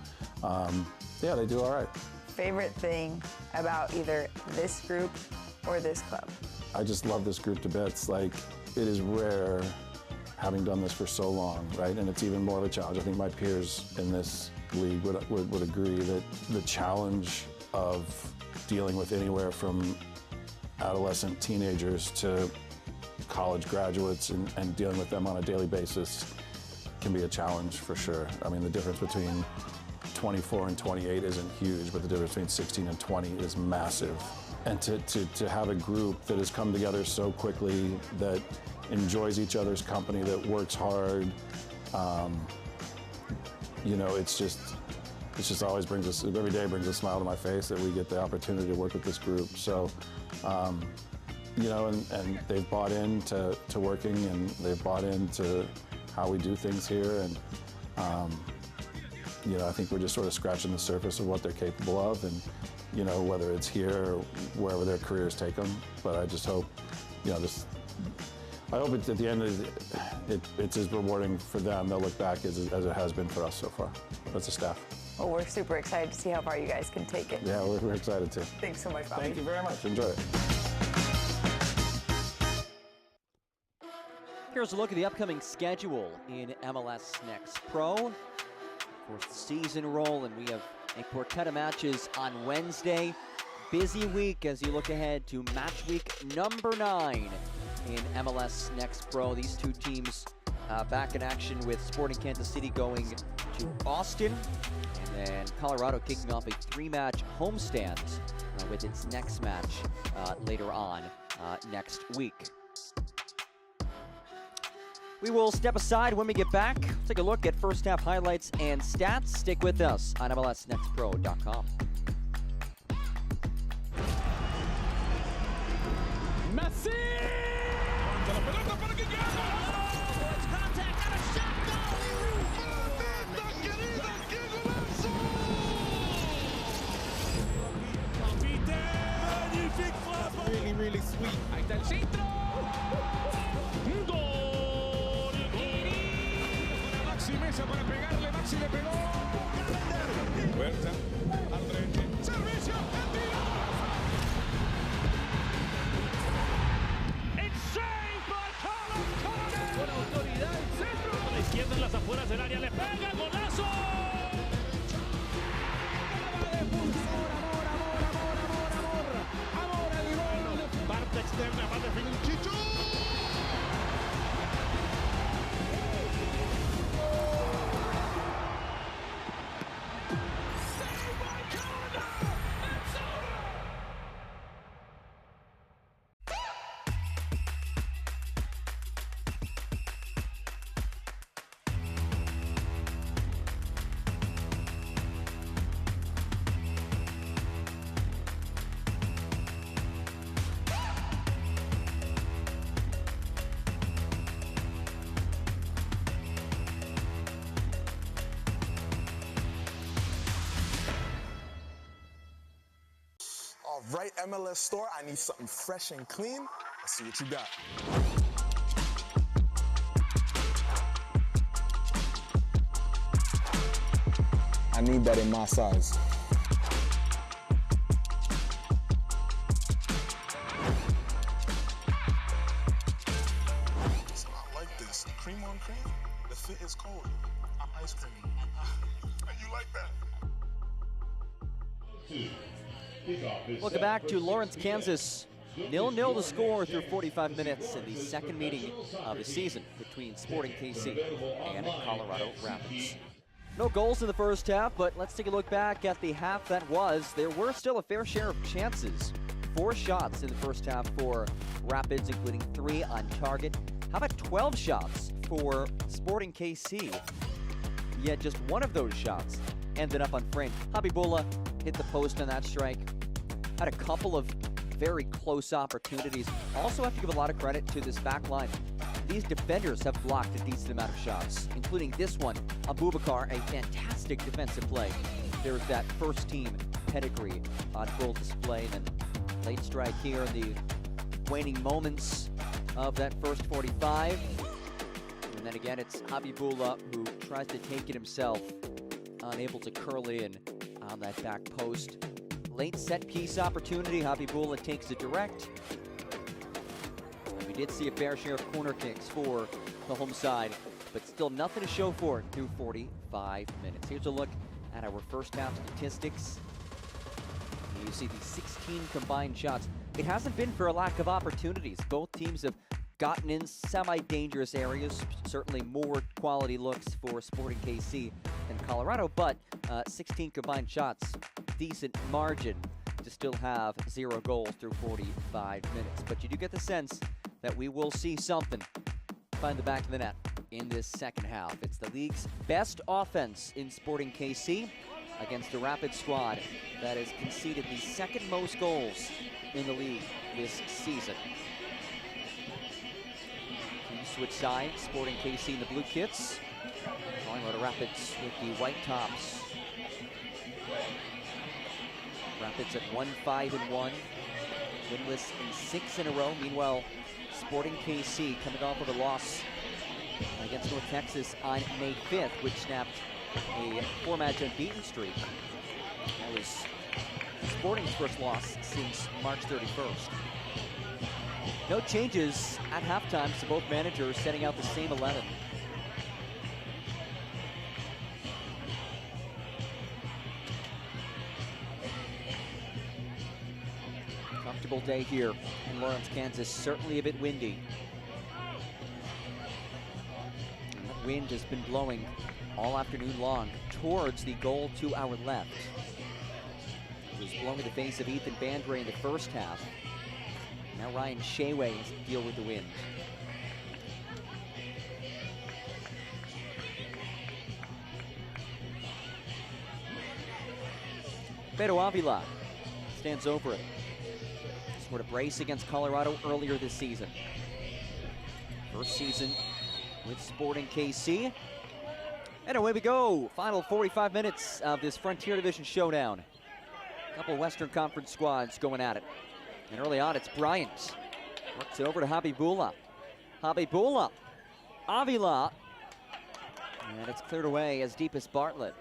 yeah, they do all right. Favorite thing about either this group or this club? I just love this group to bits. Like, it is rare, having done this for so long, right? And it's even more of a challenge. I think my peers in this league would agree that the challenge of dealing with anywhere from adolescent teenagers to college graduates and dealing with them on a daily basis can be a challenge for sure. I mean, the difference between 24 and 28 isn't huge, but the difference between 16 and 20 is massive. And to have a group that has come together so quickly, that enjoys each other's company, that works hard, you know, it's just always brings us, every day brings a smile to my face that we get the opportunity to work with this group. So, you know, and they've bought into working, and they've bought into how we do things here. And, you know, I think we're just sort of scratching the surface of what they're capable of, and, you know, whether it's here or wherever their careers take them. But I just hope, you know, I hope it's at the end of it's as rewarding for them. They'll look back as it has been for us so far. That's the staff. Well, we're super excited to see how far you guys can take it. Yeah, we're excited too. Thanks so much, Bobby. Thank you very much. Enjoy it. Here's a look at the upcoming schedule in MLS Next Pro. Of course, the season roll, and we have a quartet of matches on Wednesday. Busy week as you look ahead to match week number 9 in MLS Next Pro. These two teams back in action, with Sporting Kansas City going to Austin, and then Colorado kicking off a 3-match homestand with its next match later on next week. We will step aside when we get back. Take a look at first half highlights and stats. Stick with us on MLSNextPro.com. Messi! La pelota para que llegue. It's contact and a shot. Mamita querida, qué golazo! Magnifique frappe. Really, really sweet. Ahí está el centro. right MLS store. I need something fresh and clean. Let's see what you got. I need that in my size. I like this. Cream on cream. The fit is cold. Ice cream. You like that? Welcome back to Lawrence, Kansas. 0-0 the score through 45 minutes in the second meeting of the season between Sporting KC and Colorado Rapids. No goals in the first half, but let's take a look back at the half that was. There were still a fair share of chances. 4 shots in the first half for Rapids, including 3 on target. How about 12 shots for Sporting KC? Yet just one of those shots ended up unframed. Habibullah hit the post on that strike. Had a couple of very close opportunities. Also have to give a lot of credit to this back line. These defenders have blocked a decent amount of shots, including this one. Abubakar, a fantastic defensive play. There's that first team pedigree on full display. And then late strike here in the waning moments of that first 45. And then again, it's Habibullah who tries to take it himself, unable to curl in on that back post. Late set piece opportunity. Habibullah takes it direct. And we did see a fair share of corner kicks for the home side, but still nothing to show for it through 45 minutes. Here's a look at our first half statistics. You see the 16 combined shots. It hasn't been for a lack of opportunities. Both teams have gotten in semi-dangerous areas. Certainly more quality looks for Sporting KC than Colorado, but 16 combined shots. Decent margin to still have 0 goals through 45 minutes. But you do get the sense that we will see something find the back of the net in this second half. It's the league's best offense in Sporting KC against a Rapid squad that has conceded the second most goals in the league this season. Teams switch sides. Sporting KC in the blue kits. Colorado Rapids with the white tops. Rapids at 1-5-1, winless in 6 in a row. Meanwhile, Sporting KC coming off of a loss against North Texas on May 5th, which snapped a 4-match unbeaten streak. That was Sporting's first loss since March 31st. No changes at halftime, so both managers setting out the same 11. Comfortable day here in Lawrence, Kansas. Certainly a bit windy. And that wind has been blowing all afternoon long towards the goal to our left. It was blowing in the face of Ethan Bandray in the first half. Now Ryan Shaway has to deal with the wind. Pedro Avila stands over it. Scored a brace against Colorado earlier this season. First season with Sporting KC. And away we go. Final 45 minutes of this Frontier Division showdown. A couple Western Conference squads going at it. And early on, it's Bryant. Works it over to Habibullah. Habibullah. Avila. And it's cleared away as deep as Bartlett.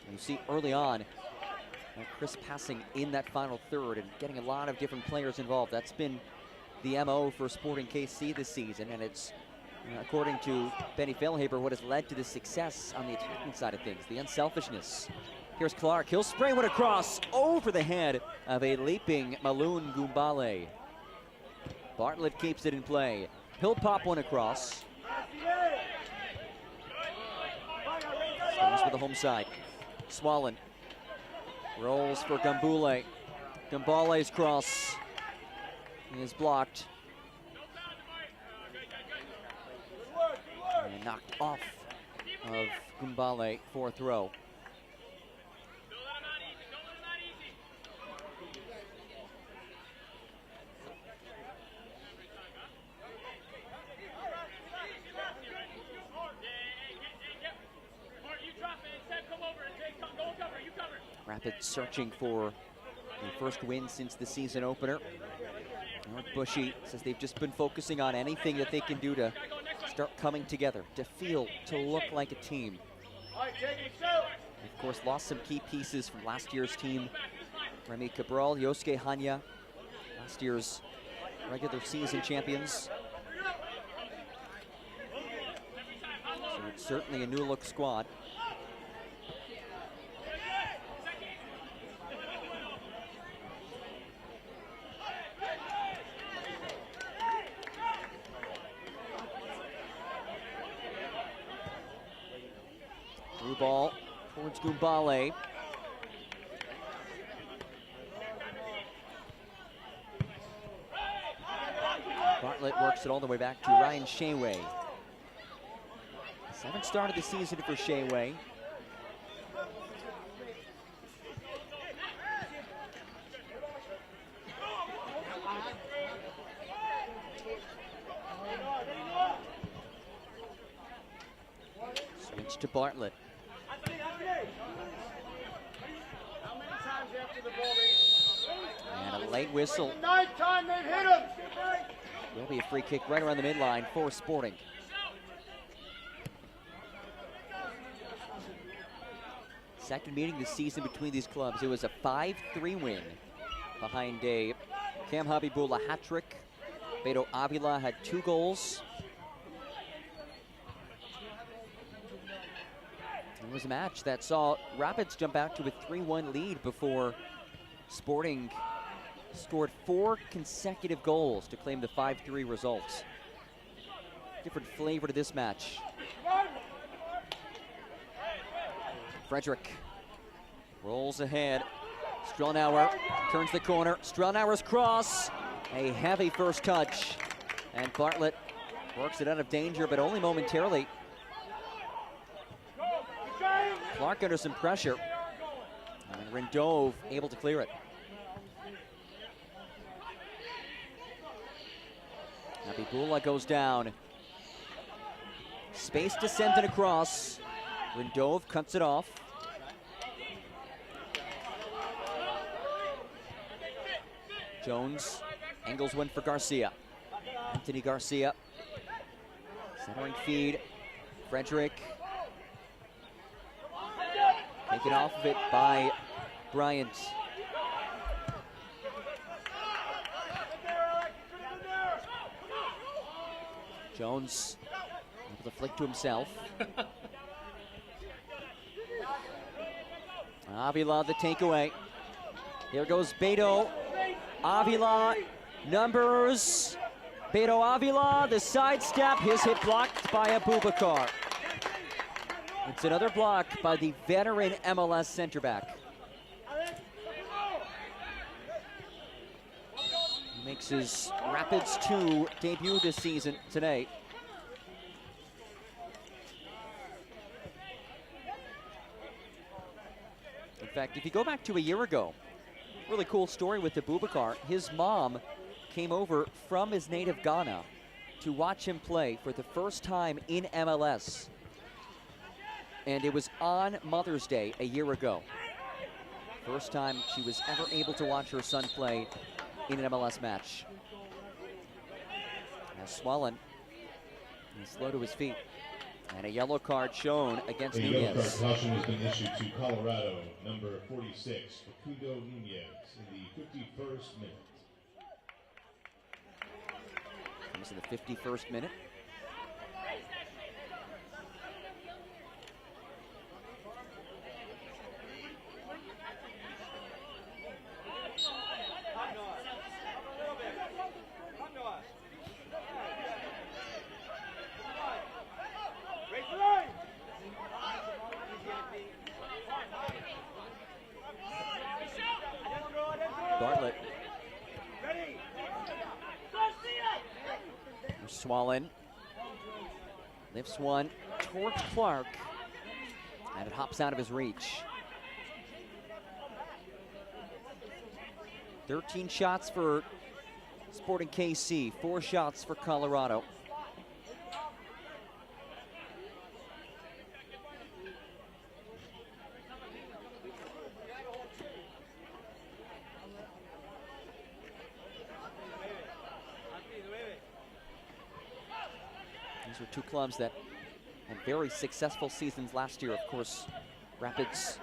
You see early on, Chris passing in that final third and getting a lot of different players involved. That's been the MO for Sporting KC this season, and it's, according to Benny Feilhaber, what has led to the success on the attacking side of things, the unselfishness. Here's Clark, he'll spray one across over the head of a leaping Maloon Gumbale. Bartlett keeps it in play. He'll pop one across. Stays with the home side. Swallen rolls for Gumbule. Gumbale's cross is blocked and knocked off of Gumbale for a throw. Rapids searching for the first win since the season opener. Eric Bushy says they've just been focusing on anything that they can do to start coming together, to feel, to look like a team. They, of course, lost some key pieces from last year's team. Remy Cabral, Yosuke Hanya, last year's regular season champions. So it's certainly a new look squad. Through ball towards Gumbale. Bartlett works it all the way back to Ryan Sheway. 7th start of the season for Sheway. Switch to Bartlett. And a late whistle. Will be a free kick right around the midline for Sporting. Second meeting this season between these clubs. It was a 5-3 win behind a Cam Habibullah hat trick. Beto Avila had 2 goals. It was a match that saw Rapids jump out to a 3-1 lead before Sporting scored 4 consecutive goals to claim the 5-3 results. Different flavor to this match. Frederick rolls ahead. Strelnauer turns the corner. Strelnauer's cross. A heavy first touch. And Bartlett works it out of danger, but only momentarily. Clark under some pressure. And Rendove able to clear it. Habibullah goes down. Space to send it across. Rendove cuts it off. Jones angles one for Garcia. Anthony Garcia. Centering feed. Frederick. Taken off of it by Bryant. Jones able to flick to himself. Avila the takeaway. Here goes Beto Avila. Numbers. Beto Avila, the sidestep. His hit blocked by Abubakar. It's another block by the veteran MLS center back. He makes his Rapids 2 debut this season today. In fact, if you go back to a year ago, really cool story with Abubakar. His mom came over from his native Ghana to watch him play for the first time in MLS. And it was on Mother's Day a year ago. First time she was ever able to watch her son play in an MLS match. Now Swallen, he's slow to his feet. And a yellow card shown against Nunez. A yellow card caution has been issued to Colorado, number 46, Facundo Nunez, in the 51st minute. Comes in the 51st minute. Bartlett. Swallen lifts one towards Clark, and it hops out of his reach. 13 shots for Sporting KC, 4 shots for Colorado. These were two clubs that had very successful seasons last year. Of course, Rapids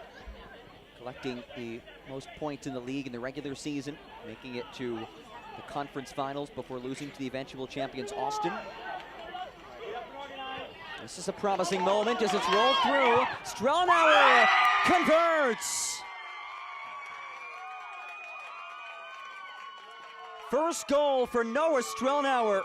collecting the most points in the league in the regular season, making it to the conference finals before losing to the eventual champions Austin. This is a promising moment as it's rolled through. Strelnauer converts! First goal for Noah Strelnauer.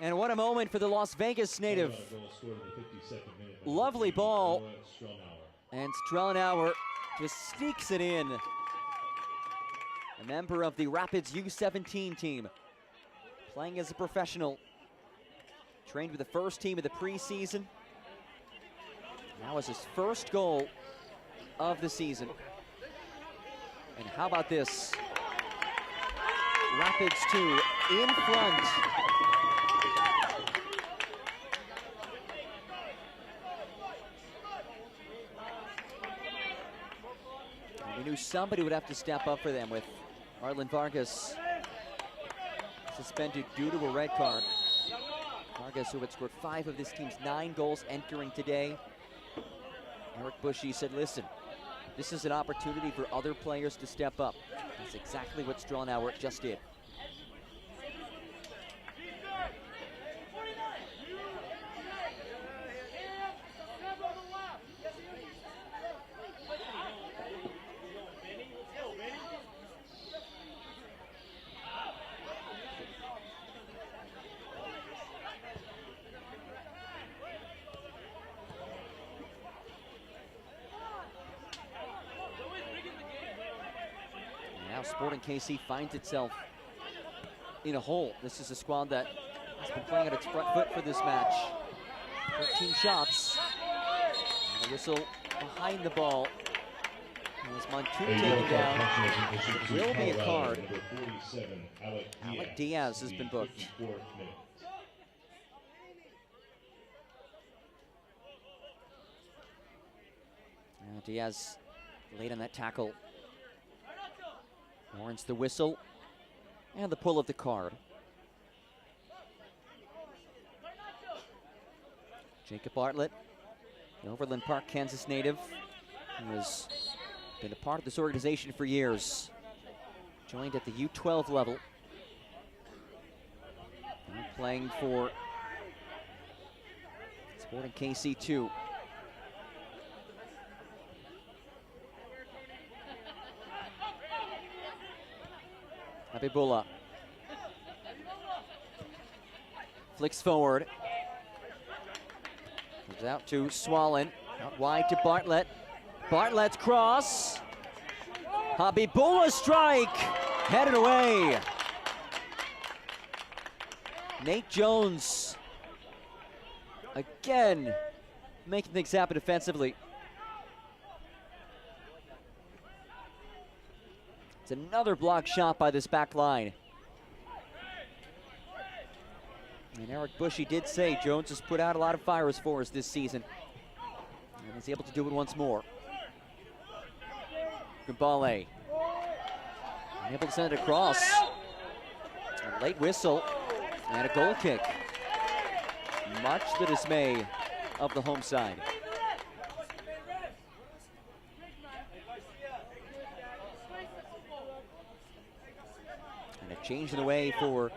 And what a moment for the Las Vegas native. Lovely ball. And Strelnauer just sneaks it in. A member of the Rapids U17 team, playing as a professional. Trained with the first team of the preseason. That was his first goal of the season. And how about this? Rapids 2 in front. And we knew somebody would have to step up for them with Arlen Vargas suspended due to a red card. Vargas, who had scored 5 of this team's 9 goals entering today. Eric Bushy said, listen, this is an opportunity for other players to step up. That's exactly what Strelnauer just did. Now Sporting KC finds itself in a hole. This is a squad that has been playing at its front foot for this match. 13 shots. And a whistle behind the ball. As Montoon taken down, it will be a card. Alec Diaz has been booked. Diaz late on that tackle. Warrants the whistle and the pull of the card. Jacob Bartlett, the Overland Park, Kansas native, who has been a part of this organization for years. Joined at the U12 level. Now playing for Sporting KC 2. Abibullah flicks forward. Comes out to Swallen. Out wide to Bartlett. Bartlett's cross. Habibullah strike. Headed away. Nate Jones again making things happen defensively. It's another block shot by this back line. And Eric Bushy did say Jones has put out a lot of fires for us this season. And he's able to do it once more. Gabale. Able to send it across. A late whistle and a goal kick. Much the dismay of the home side. And a change in the way for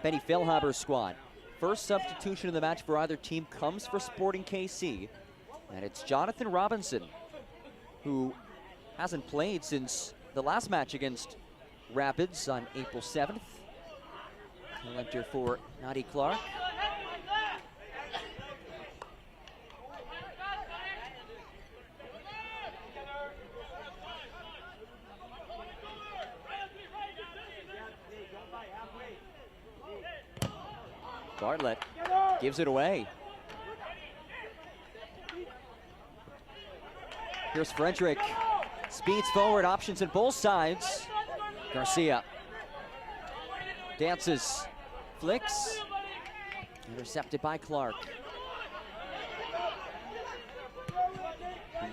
Benny Fehlhaber's squad. First substitution in the match for either team comes for Sporting KC. And it's Jonathan Robinson, who hasn't played since the last match against Rapids on April 7th. He'll enter for Nadi Clark. Bartlett gives it away. Here's Frederick. Speeds forward, options at both sides. Garcia dances, flicks, intercepted by Clark.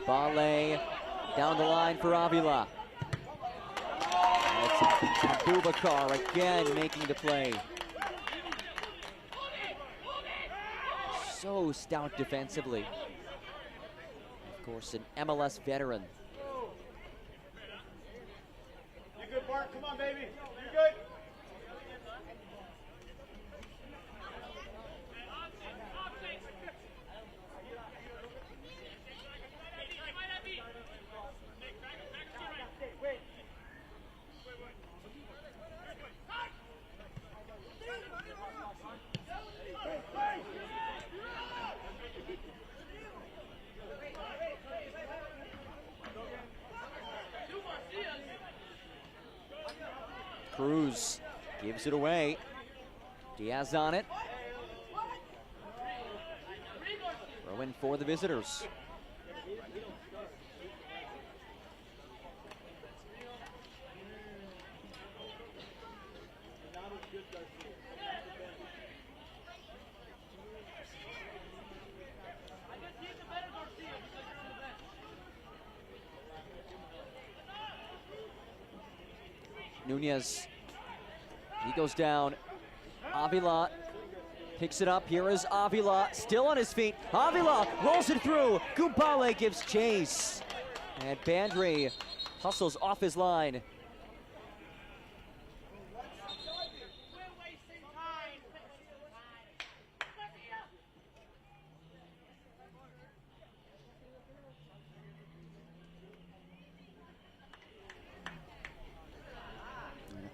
Mbale Down the line for Avila. It's Abubakar again making the play. So stout defensively. Of course, an MLS veteran. You good, Bart? Come on, baby. You good? Cruz gives it away. Diaz on it. Throw in for the visitors. Nunez, he goes down. Avila picks it up. Here is Avila, still on his feet. Avila rolls it through. Gubale gives chase. And Bandry hustles off his line.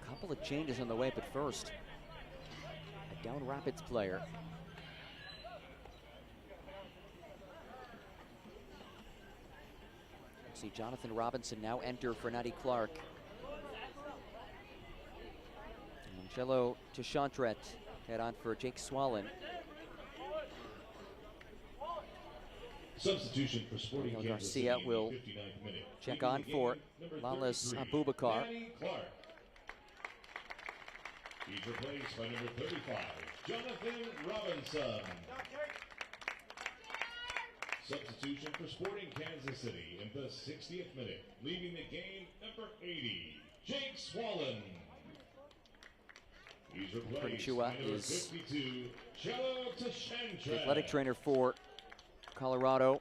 Couple of changes on the way, but first, a Down Rapids player. See Jonathan Robinson now enter for Natty Clark. Angelo Teshantret head on for Jake Swallen. Substitution for Sporting Daniel Kansas Garcia City, will 59th minute. check on for Lalas Abubakar. Natty Clark. He's replaced by number 35, Jonathan Robinson. Substitution for Sporting Kansas City in the 60th minute. Leaving the game, number 80, Jake Swallen. He's replaced Chua by number is 52, Cello Teshantret. the athletic trainer for Colorado.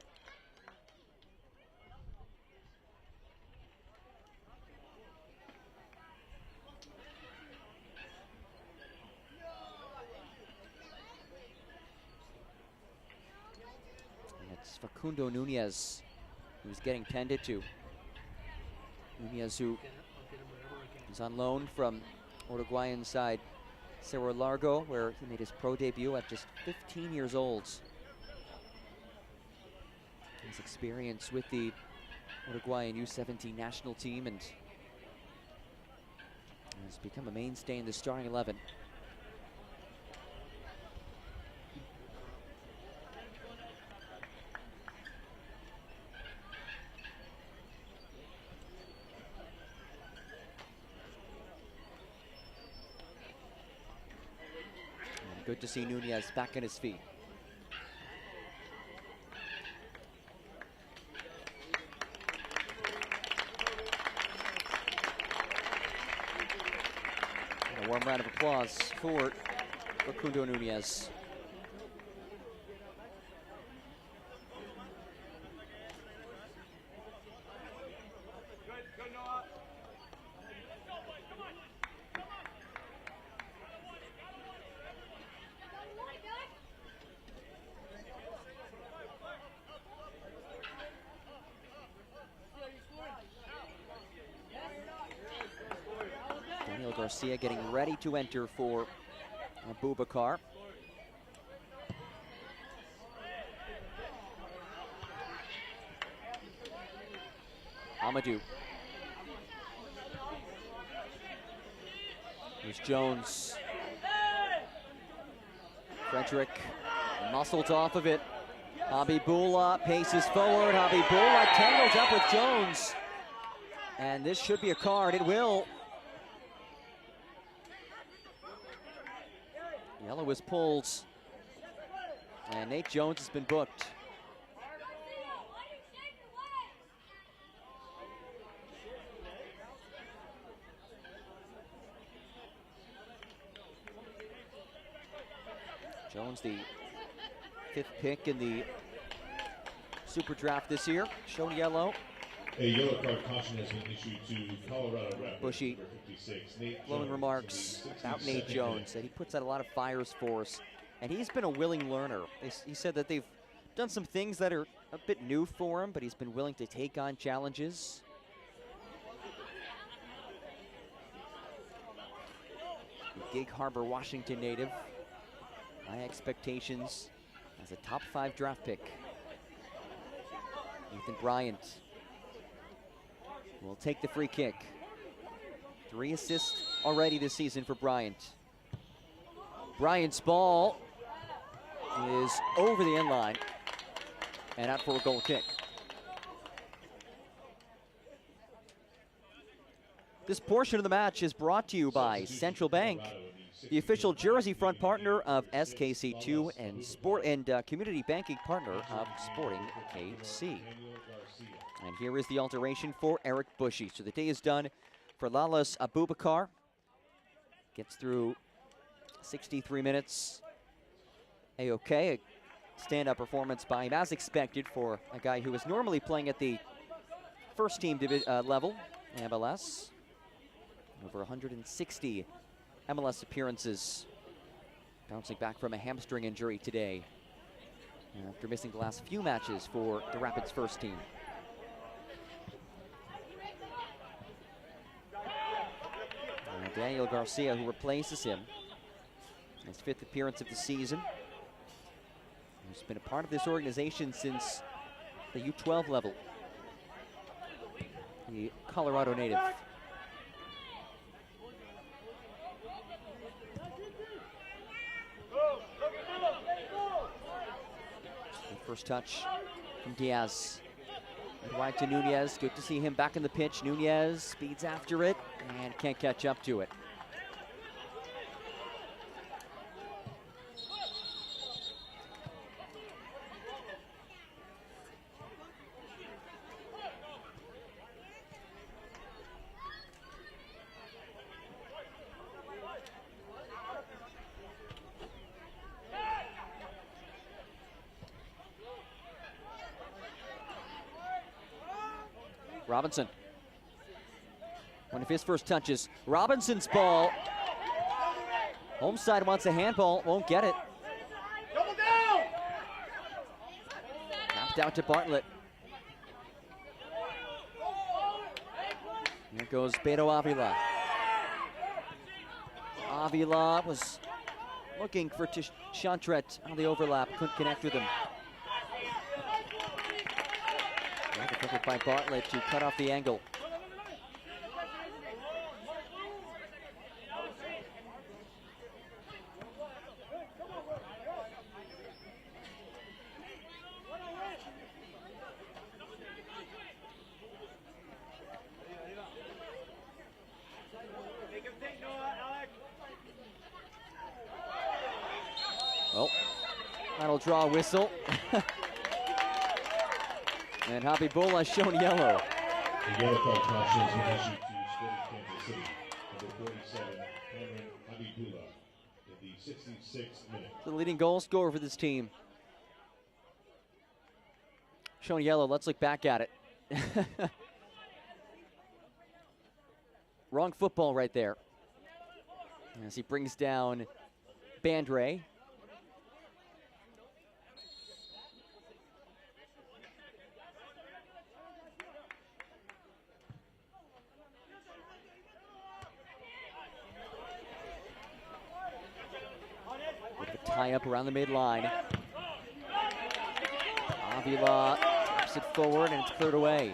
It's Facundo Nunez who's getting tended to. Nunez, who is on loan from Uruguayan side Cerro Largo, where he made his pro debut at just 15 years old. His experience with the Uruguayan U17 national team and has become a mainstay in the starting 11. Good to see Nunez back on his feet. And a warm round of applause for Facundo Nunez. Garcia getting ready to enter for Abubakar. Amadou. Here's Jones. Frederick muscled off of it. Habibullah paces forward. Habibullah tangles up with Jones. And this should be a card. It will. Yellow is pulled, and Nate Jones has been booked. Jones, the 5th pick in the Super Draft this year, shown yellow. A yellow card caution has been issued to Colorado Rapids. Bushy number 56, Nate glowing Jones, remarks in the about Nate 62nd Jones, that he puts out a lot of fires for us, and he's been a willing learner. He said that they've done some things that are a bit new for him, but he's been willing to take on challenges. Gig Harbor, Washington native. High expectations as a top 5 draft pick. Ethan Bryant will take the free kick. 3 assists already this season for Bryant. Bryant's ball is over the end line and out for a goal kick. This portion of the match is brought to you by Central Bank, the official jersey front partner of SKC2 and community banking partner of Sporting KC. And here is the alteration for Eric Bushy. So the day is done for Lalas Abubakar. Gets through 63 minutes. A-OK, a stand-up performance by him as expected for a guy who is normally playing at the first team level in MLS. Over 160 MLS appearances. Bouncing back from a hamstring injury today after missing the last few matches for the Rapids first team. Daniel Garcia, who replaces him, his 5th appearance of the season. He's been a part of this organization since the U12 level. The Colorado native. First touch from Diaz. And wide to Nunez. Good to see him back in the pitch. Nunez speeds after it and can't catch up to it. Robinson. One of his first touches. Robinson's ball. Home side wants a handball, won't get it. Tapped out to Bartlett. Here goes Beto Avila. Avila was looking for Chantret on the overlap, couldn't connect with him. Effort by Bartlett to cut off the angle. Well, that'll draw a whistle. And Habibullah shown yellow. The yellow card caution has been issued to Sporting Kansas City. Number 47, Cameron Habibullah, in the 66th minute. The leading goal scorer for this team. Shown yellow, let's look back at it. Wrong football right there. As he brings down Bandre. Tie up around the midline. Avila taps it forward and it's cleared away.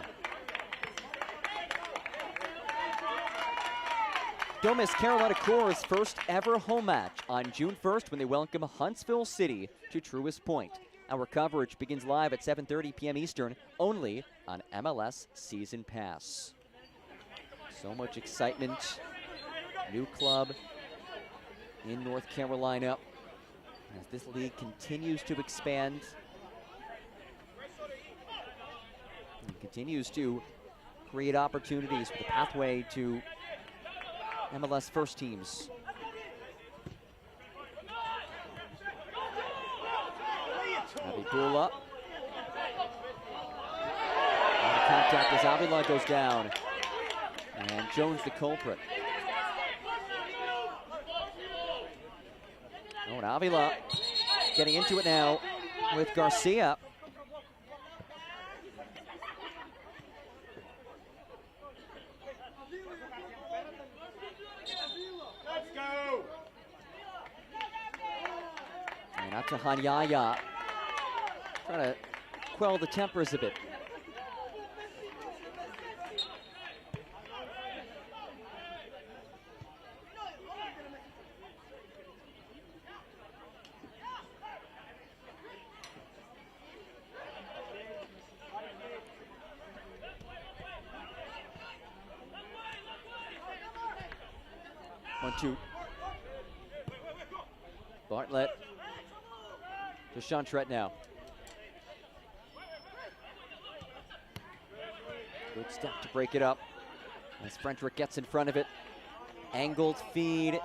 Don't miss Carolina Corps' first ever home match on June 1st when they welcome Huntsville City to Truist Point. Our coverage begins live at 7:30 p.m. Eastern, only on MLS Season Pass. So much excitement. New club in North Carolina. As this league continues to expand and continues to create opportunities for the pathway to MLS first teams. Abibula. Contact as Avila goes down. And Jones the culprit. Oh, and Avila getting into it now with Garcia. Let's go. And out to Hanyaya. Trying to quell the tempers a bit. One, two. Bartlett to Shantret now. Good step to break it up as Frederick gets in front of it. Angled feed,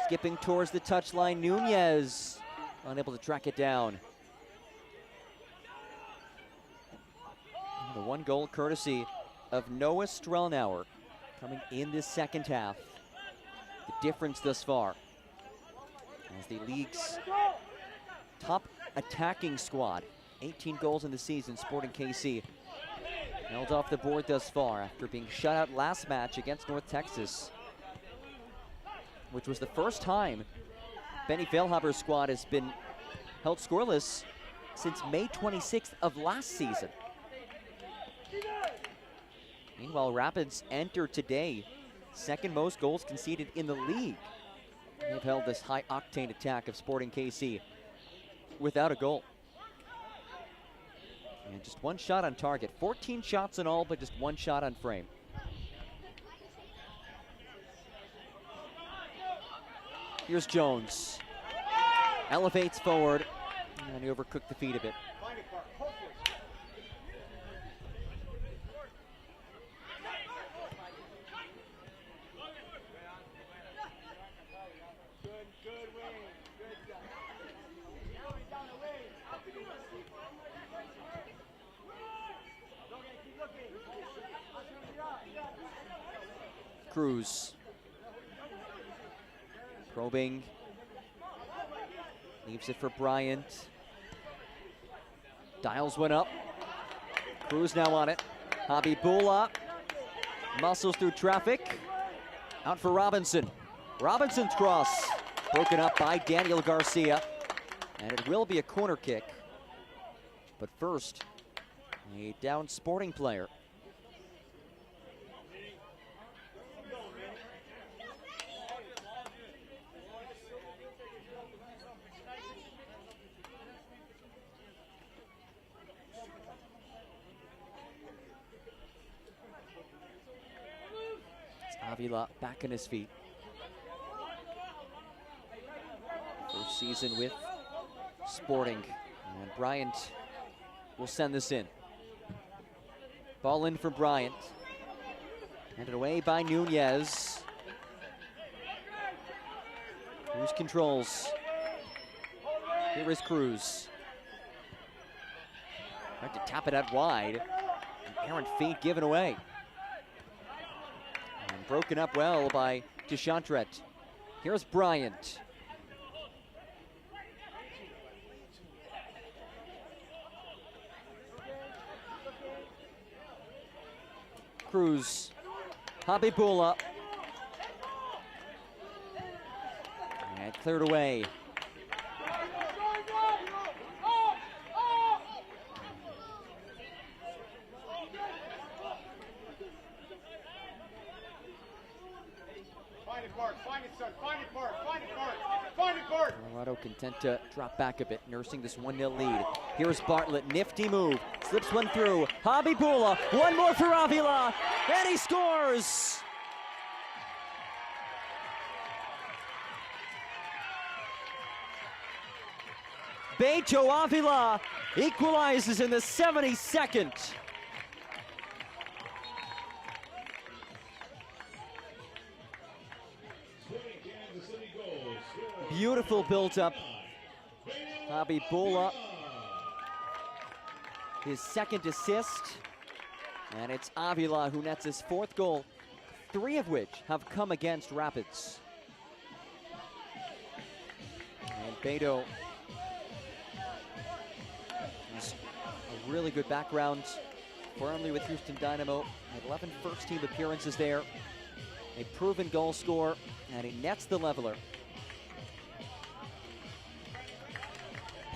skipping towards the touchline. Nunez unable to track it down. And the one goal courtesy of Noah Strelnauer coming in this second half. The difference thus far as the league's top attacking squad, 18 goals in the season, Sporting KC, held off the board thus far after being shut out last match against North Texas, which was the first time Benny Feilhaber's squad has been held scoreless since May 26th of last season. Meanwhile, Rapids enter today second most goals conceded in the league. They've held this high-octane attack of Sporting KC without a goal. And just one shot on target. 14 shots in all, but just one shot on frame. Here's Jones. Elevates forward, and he overcooked the feet a bit. Cruz. Probing. Leaves it for Bryant. Dials one up. Cruz now on it. Habibullah. Muscles through traffic. Out for Robinson. Robinson's cross. Broken up by Daniel Garcia. And it will be a corner kick. But first, a down Sporting player. Avila back on his feet. First season with Sporting. And Bryant will send this in. Ball in for Bryant. Handed away by Nunez. Cruz controls. Here is Cruz. Tried to tap it out wide. An errant feed given away. Broken up well by Deshantret. Here's Bryant. Cruz. Habibullah. And cleared away. Colorado content to drop back a bit, nursing this 1-0 lead. Here's Bartlett, nifty move, slips one through. Habibullah, one more for Avila, and he scores! Beto Avila equalizes in the 72nd. Beautiful build-up. Habibullah his second assist. And it's Avila who nets his 4th goal, 3 of which have come against Rapids. And Beto has a really good background, firmly with Houston Dynamo. 11 first-team appearances there. A proven goal scorer, and he nets the leveler.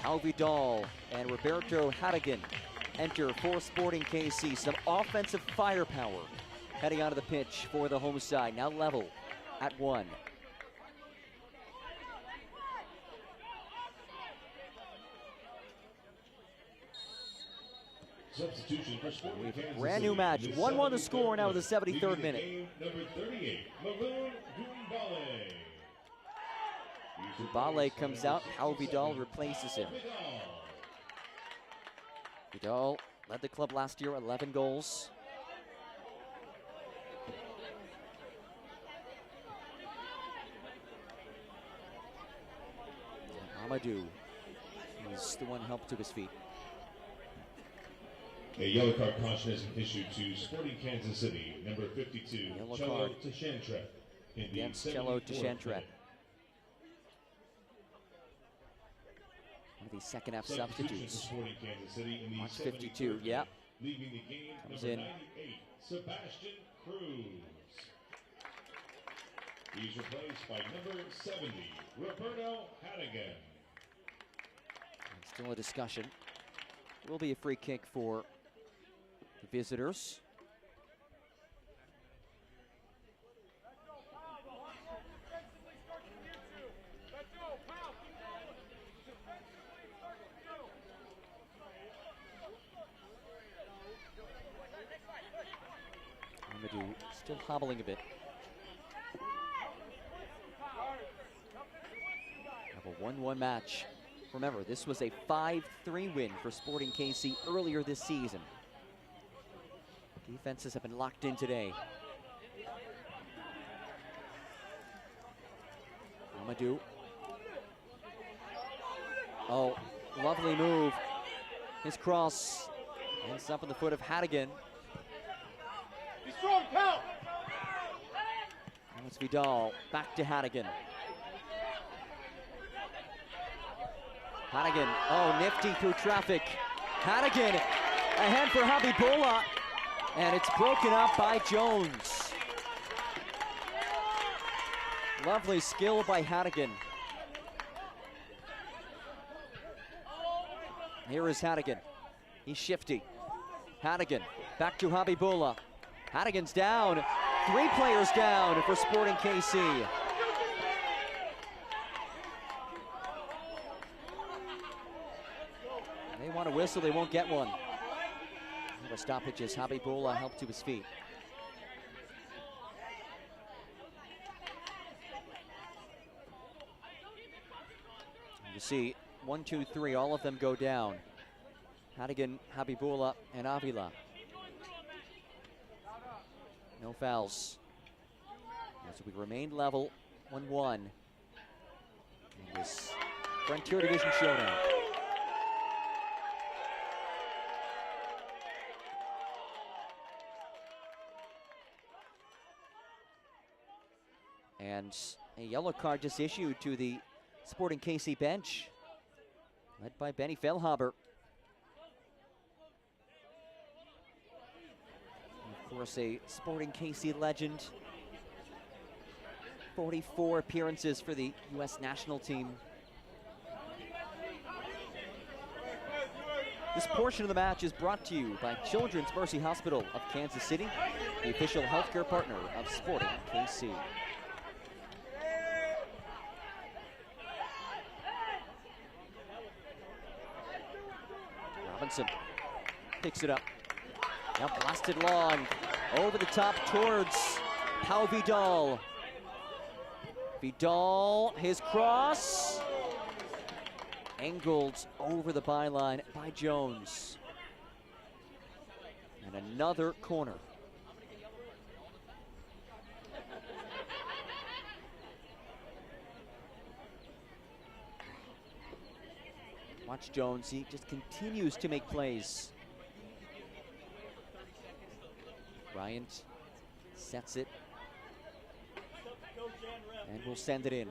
Pau Vidal and Roberto Harrigan enter for Sporting KC. Some offensive firepower heading onto the pitch for the home side. Now level at 1. Substitution for Sporting We have a Kansas brand new City. match. The 1-1 the score now with the 73rd Leading the minute. game, number 38, Maroon Dumbale. Dumbale comes out. Pau Vidal replaces him. Vidal led the club last year, 11 goals. And Amadou is the one helped to his feet. A yellow card caution has been issued to Sporting Kansas City, number 52, Yellow Cello card Tashantret. against Cello Tashantret. One of these second half substitutes. Sporting Kansas City in the Watch 52, yeah. Leaving the game, Comes number in. 98, Sebastian Cruz. He's replaced by number 70, Roberto Hannigan. And still a discussion. Will be a free kick for the visitors. Amadou still hobbling a bit. Have a 1-1 match. Remember, this was a 5-3 win for Sporting KC earlier this season. Defenses have been locked in today. Amadou. Oh, lovely move. His cross ends up on the foot of Hannigan. Be strong, pal! Now it's Vidal, back to Hannigan. Hannigan, oh, nifty through traffic. Hannigan, ahead for Habibola, and it's broken up by Jones. Lovely skill by Hannigan. Here is Hannigan. He's shifty. Hannigan, back to Habibola. Hannigan's down. 3 players down for Sporting KC. They want a whistle, they won't get one. A stoppage as Habibola helped to his feet. You see, 1, 2, 3, all of them go down. Hannigan, Habibola, and Avila. No fouls. So we remain level, 1-1. In this Frontier Division showdown. And a yellow card just issued to the Sporting KC bench, led by Benny Fehlhaber. And of course, a Sporting KC legend. 44 appearances for the U.S. national team. This portion of the match is brought to you by Children's Mercy Hospital of Kansas City, the official healthcare partner of Sporting KC. Robinson picks it up. Now blasted long over the top towards Pau Vidal. Vidal, his cross. Angled over the byline by Jones. And another corner. Watch Jones, he just continues to make plays. Bryant sets it and will send it in.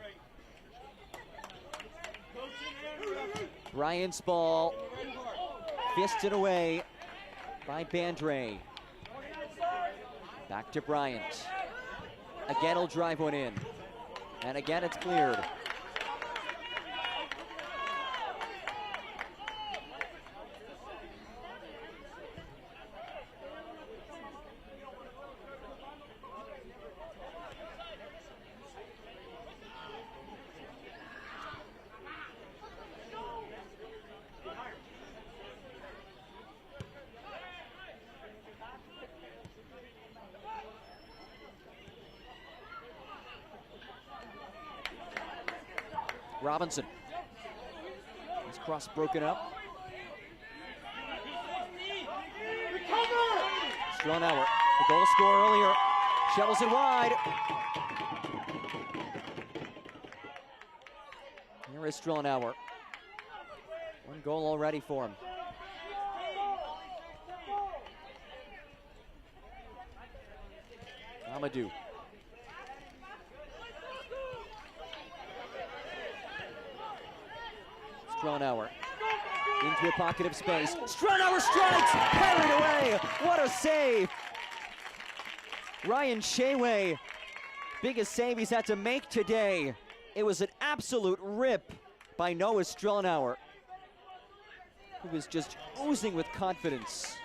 Bryant's ball, fisted away by Bandre. Back to Bryant. Again, he'll drive one in. And again, it's cleared. Robinson. His cross broken up. Stronauer, the goal scorer earlier, shovels it wide. Here is Stronauer. One goal already for him. Amadou. Stronauer into a pocket of space. Stronauer strikes, carried away. What a save! Ryan Shaway, biggest save he's had to make today. It was an absolute rip by Noah Stronauer, who was just oozing with confidence.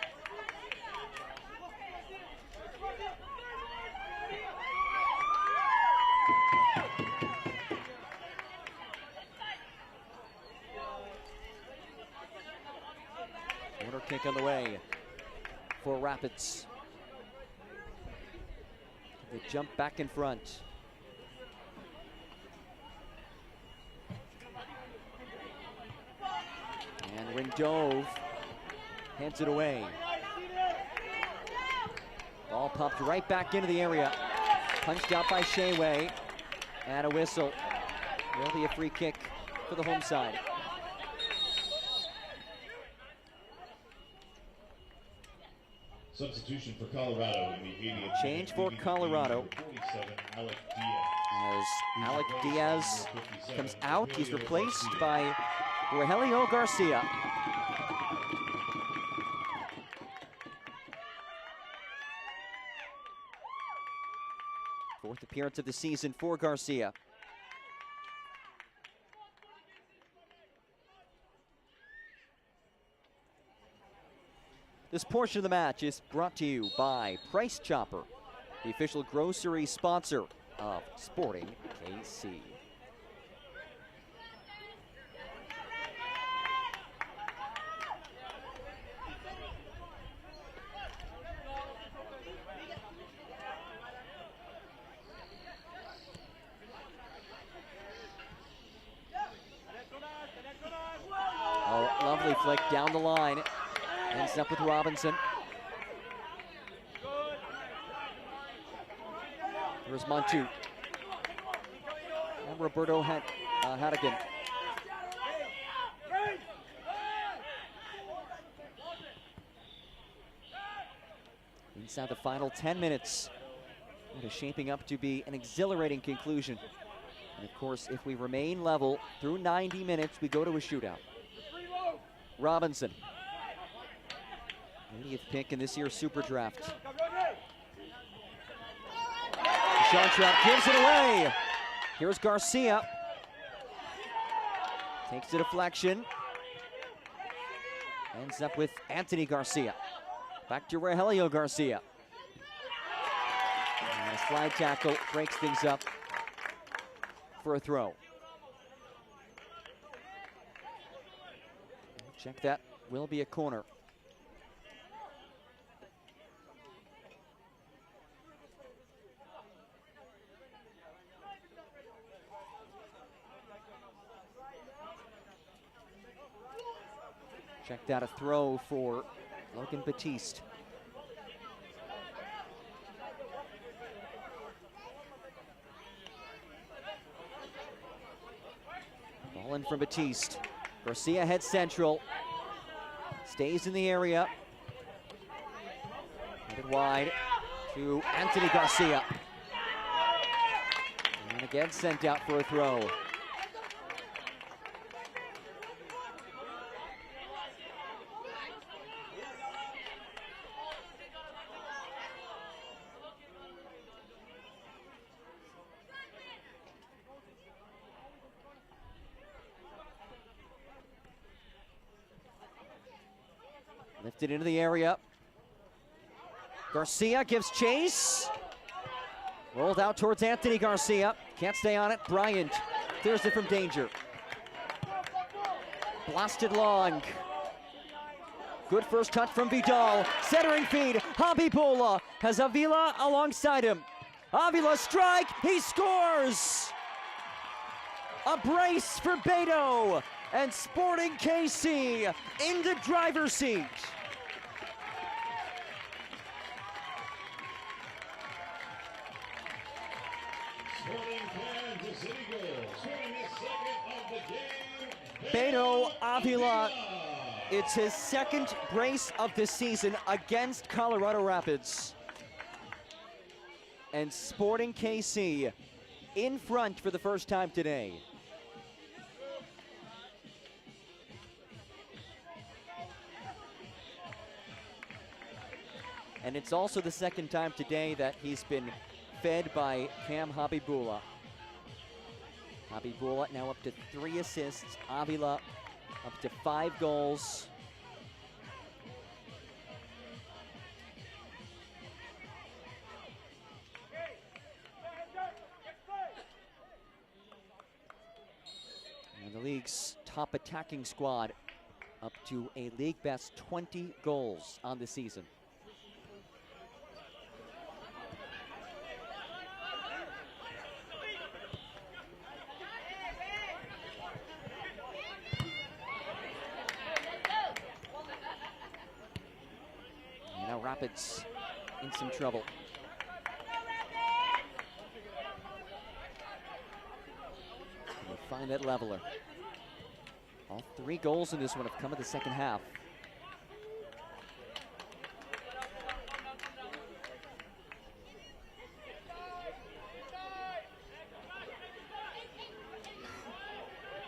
Corner kick on the way for Rapids. They jump back in front. And Rindove hands it away. Ball popped right back into the area. Punched out by Shaway. And a whistle. Will be a free kick for the home side. Substitution for Colorado in the 80th. Change for Colorado. 47, Alec Diaz. As Alec Diaz comes out, he's replaced by Rogelio Garcia. Fourth appearance of the season for Garcia. This portion of the match is brought to you by Price Chopper, the official grocery sponsor of Sporting KC. Oh, lovely flick down the line. Ends up with Robinson. Here's Montu. And Roberto Hadigan. Inside the final 10 minutes. It is shaping up to be an exhilarating conclusion. And of course, if we remain level through 90 minutes, we go to a shootout. Robinson. 80th pick in this year's Super Draft. Sean Trout gives it away. Here's Garcia. Takes a deflection. Ends up with Anthony Garcia. Back to Rogelio Garcia. And a slide tackle breaks things up for a throw. Check that, will be a corner. Checked out a throw for Logan Batiste. Ball in from Batiste. Garcia heads central. Stays in the area. Headed wide. to Anthony Garcia. And again sent out for a throw. Lifted into the area. Garcia gives chase. Rolled out towards Anthony Garcia. Can't stay on it. Bryant clears it from danger. Blasted long. Good first touch from Vidal. Centering feed. Habibullah has Avila alongside him. Avila strike. He scores. A brace for Beto. And Sporting KC in the driver's seat. Sporting Kansas City goal. Scoring his second of the game. Beto Avila, it's his second brace of the season against Colorado Rapids. And Sporting KC in front for the first time today. And it's also the second time today that he's been fed by Cam Habibullah. Habibullah now up to 3 assists. Avila up to 5 goals. And the league's top attacking squad up to a league best 20 goals on the season. Rapids in some trouble. We'll find that leveler. All 3 goals in this one have come in the second half.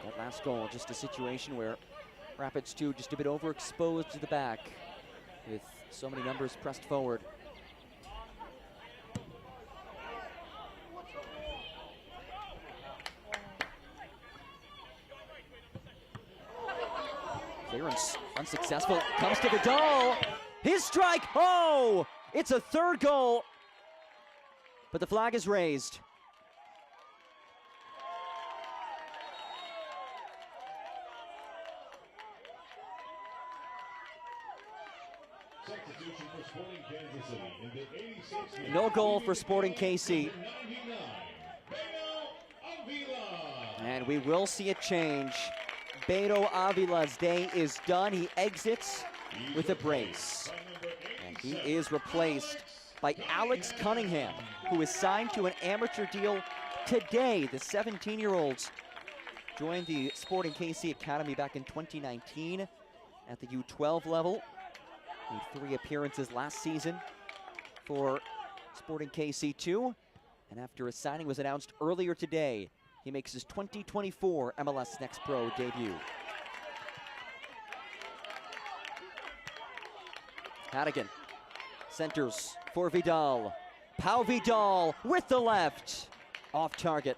That last goal, just a situation where Rapids 2 just a bit overexposed to the back with so many numbers pressed forward. Clearance unsuccessful. Comes to Vidal. His strike. Oh! It's a 3rd goal. But the flag is raised. Substitution for Sporting Kansas City in the 86th. No goal for Sporting KC. 99, Beto Avila. And we will see a change. Beto Avila's day is done. He exits with a brace. And he is replaced by Alex Cunningham, who is signed to an amateur deal today. The 17-year-olds joined the Sporting KC Academy back in 2019 at the U12 level. Made 3 appearances last season for Sporting KC2. And after his signing was announced earlier today, he makes his 2024 MLS Next Pro debut. Hannigan centers for Vidal. Pau Vidal with the left. Off target.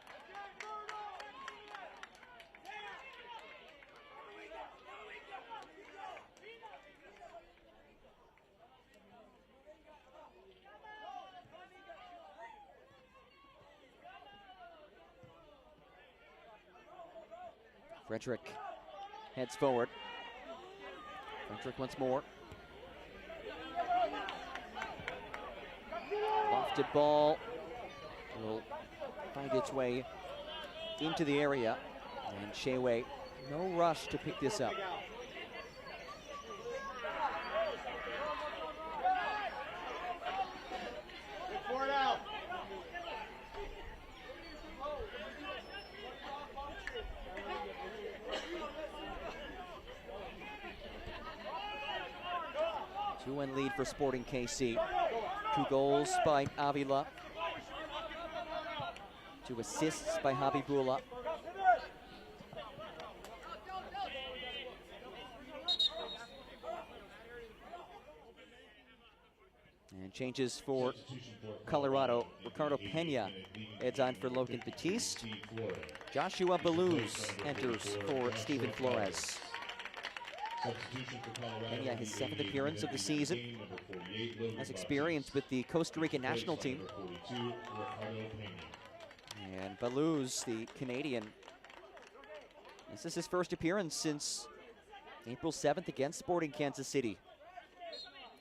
Frederick heads forward. Frederick once more. Lofted ball will find its way into the area. And Sheaway, no rush to pick this up. Two-1 lead for Sporting KC. 2 goals by Avila. 2 assists by Habibullah. And changes for Colorado. Ricardo Pena heads on for Logan Batiste. Joshua Baluz enters for Steven Flores. Pena, his 7th appearance of the season, has experience with the Costa Rican national team. And Baluz, the Canadian, this is his first appearance since April 7th against Sporting Kansas City.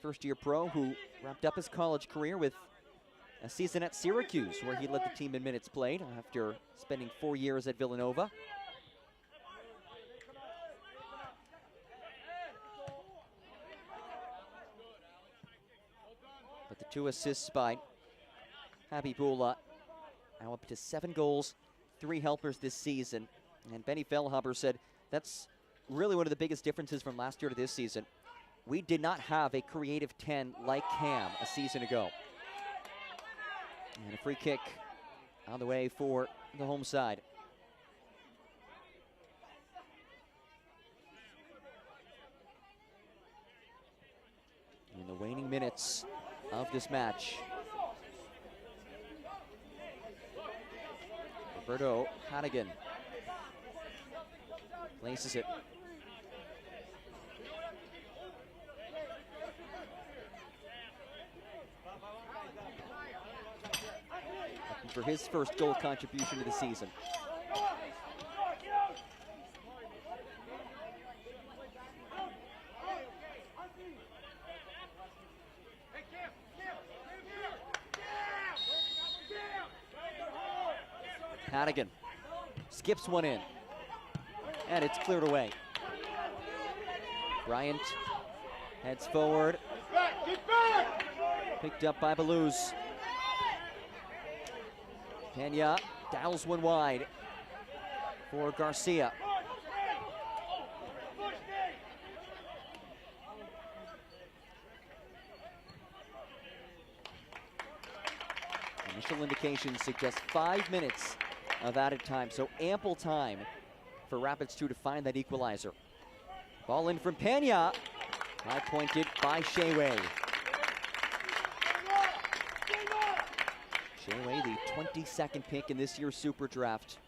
First-year pro who wrapped up his college career with a season at Syracuse, where he led the team in minutes played after spending 4 years at Villanova. But the 2 assists by Habibullah, now up to 7 goals, 3 helpers this season. And Benny Feilhaber said that's really one of the biggest differences from last year to this season. We did not have a creative 10 like Cam a season ago. And a free kick on the way for the home side. In the waning minutes of this match, Roberto Hannigan places it. For his first goal contribution of the season. Hannigan skips one in, and it's cleared away. Bryant heads forward, picked up by Baluz. Pena dials one wide for Garcia. Initial indications suggest 5 minutes of added time, so ample time for Rapids 2 to find that equalizer. Ball in from Pena, high pointed by Sheway. Sheway, the 22nd pick in this year's Super Draft.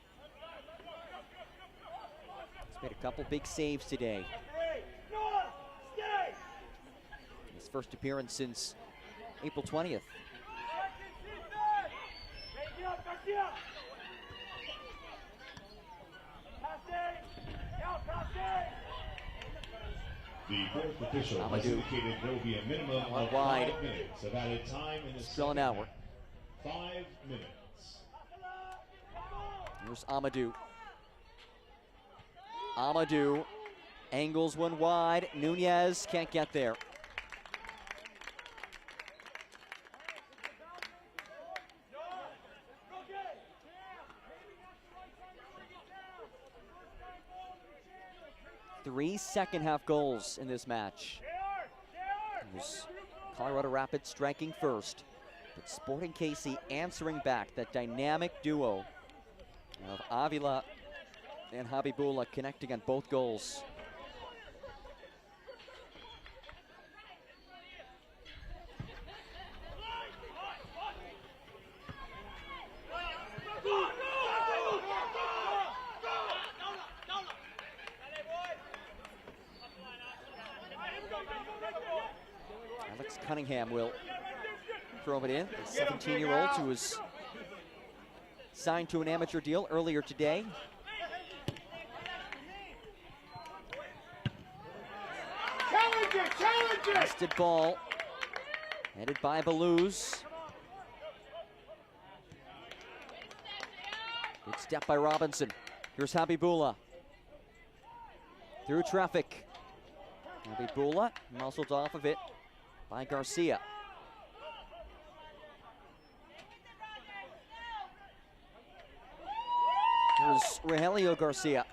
He's made a couple big saves today. His first appearance since April 20th. The fourth official has indicated there will be a minimum of wide. 5 minutes of added time in the Still an second hour. half. 5 minutes. Here's Amadou. Amadou angles one wide. Nunez can't get there. Three second-half goals in this match. It was Colorado Rapids striking first, but Sporting KC answering back. That dynamic duo of Avila and Habibullah connecting on both goals. Alex Cunningham will throw it in. The 17-year-old who was signed to an amateur deal earlier today. Busted ball, headed by Baluz. Good step by Robinson. Here's Habibullah. Through traffic. Habibullah muscled off of it by Garcia. Here's Rogelio Garcia.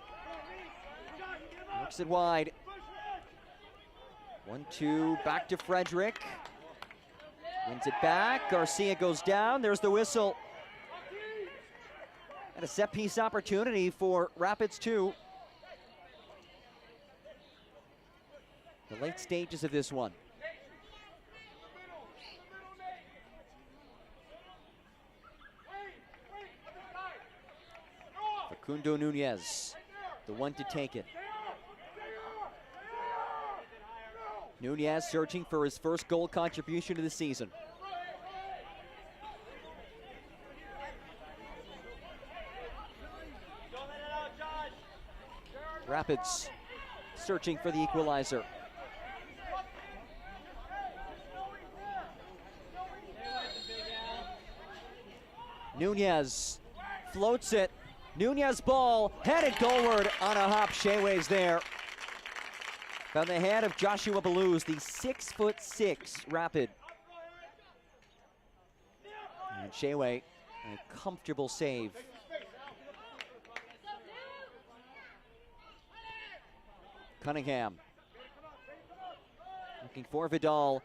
Works it wide. 1-2, back to Frederick. Wins it back. Garcia goes down. There's the whistle. And a set piece opportunity for Rapids 2. The late stages of this one. Facundo Nunez, the one to take it. Nunez searching for his first goal contribution of the season. Rapids searching for the equalizer. Nunez floats it. Nunez ball headed goalward on a hop. Sheway's there. Found the head of Joshua Baluz, the 6'6" Rapid. And Sheway, a comfortable save. Cunningham. Looking for Vidal.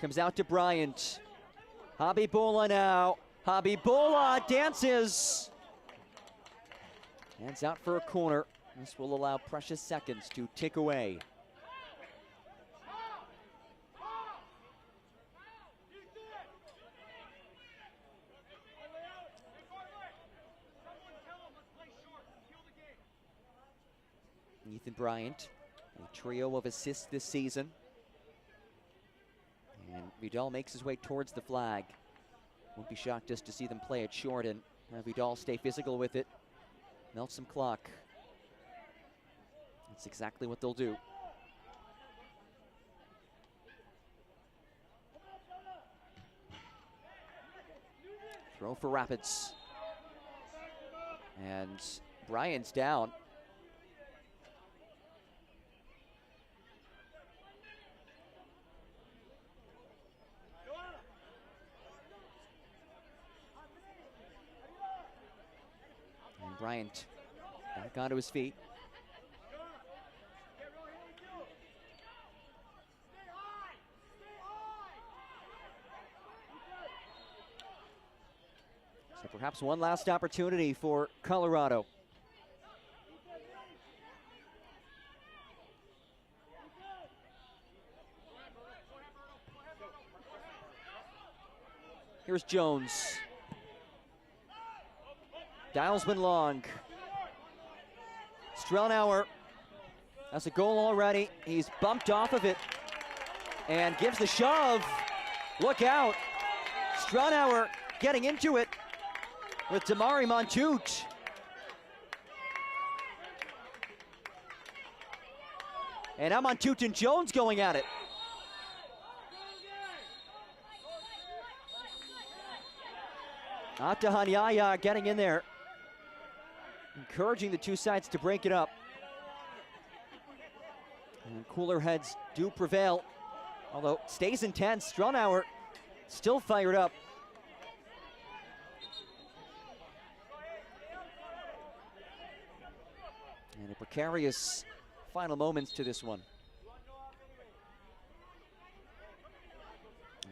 Comes out to Bryant. Habibola now. Habibola dances. Hands out for a corner. This will allow precious seconds to tick away. Ethan Bryant, a trio of assists this season. And Vidal makes his way towards the flag. Won't be shocked just to see them play it short and have Vidal stay physical with it. Melt some clock. That's exactly what they'll do. Throw for Rapids. And Bryant's down. And Bryant back onto his feet. So perhaps one last opportunity for Colorado. Here's Jones. Dialsman long. Strelnauer has a goal already. He's bumped off of it and gives the shove. Look out. Strelnauer getting into it with Damari Montoute. And now Montoute and Jones going at it. Atahanyaya getting in there, encouraging the two sides to break it up. And cooler heads do prevail, although it stays intense. Strelnauer still fired up. And a precarious final moments to this one.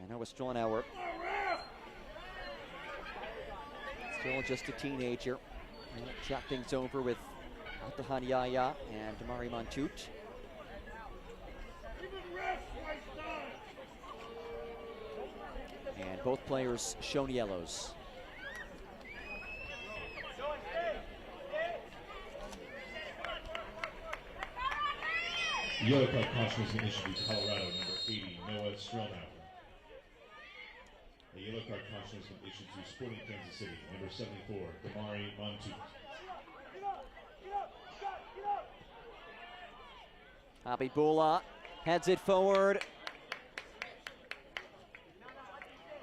And now with Strelnauer, still just a teenager. Chat things over with Atahanyaya and Damari Montoute. And both players shown yellows. Yellow card caution has been issued to Colorado, number 80, Noah Strelnauer. A yellow card caution has been issued to Sporting Kansas City, number 74, Damari Montoute. Habibola heads it forward.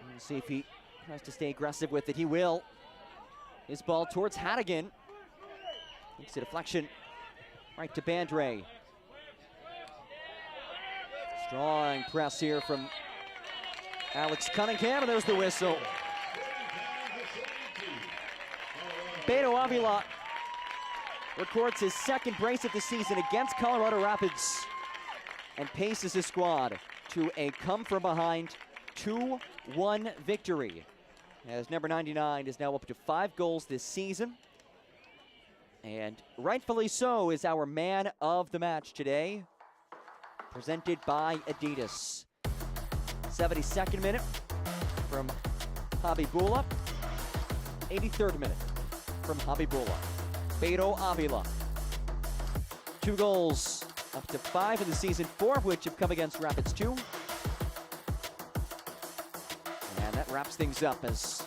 We'll see if he tries to stay aggressive with it. He will. His ball towards Hattigan. Makes a deflection right to Bandre. Strong press here from Alex Cunningham, and there's the whistle. Beto Avila records his second brace of the season against Colorado Rapids and paces his squad to a come-from-behind 2-1 victory, as number 99 is now up to 5 goals this season. And rightfully so is our man of the match today, presented by Adidas. 72nd minute from Habibullah. 83rd minute from Habibullah. Beto Avila. 2 goals, up to 5 in the season, 4 of which have come against Rapids 2. And that wraps things up as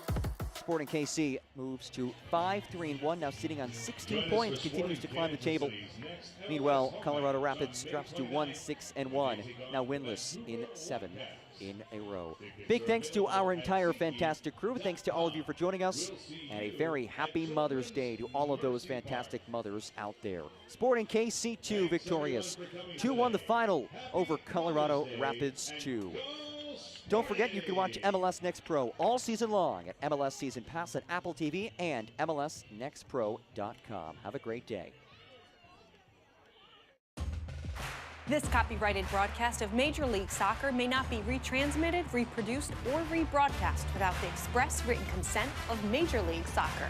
Sporting KC moves to 5-3-1, now sitting on 16 points, continues to climb the table. Meanwhile, Colorado Rapids drops to 1-6-1, now winless in 7 in a row. Big thanks to our entire fantastic crew. Thanks to all of you for joining us, and a very happy Mother's Day to all of those fantastic mothers out there. Sporting KC 2 victorious, 2-1 the final over Colorado Rapids 2. Don't forget, you can watch MLS Next Pro all season long at MLS Season Pass at Apple TV and MLSNextPro.com. Have a great day. This copyrighted broadcast of Major League Soccer may not be retransmitted, reproduced, or rebroadcast without the express written consent of Major League Soccer.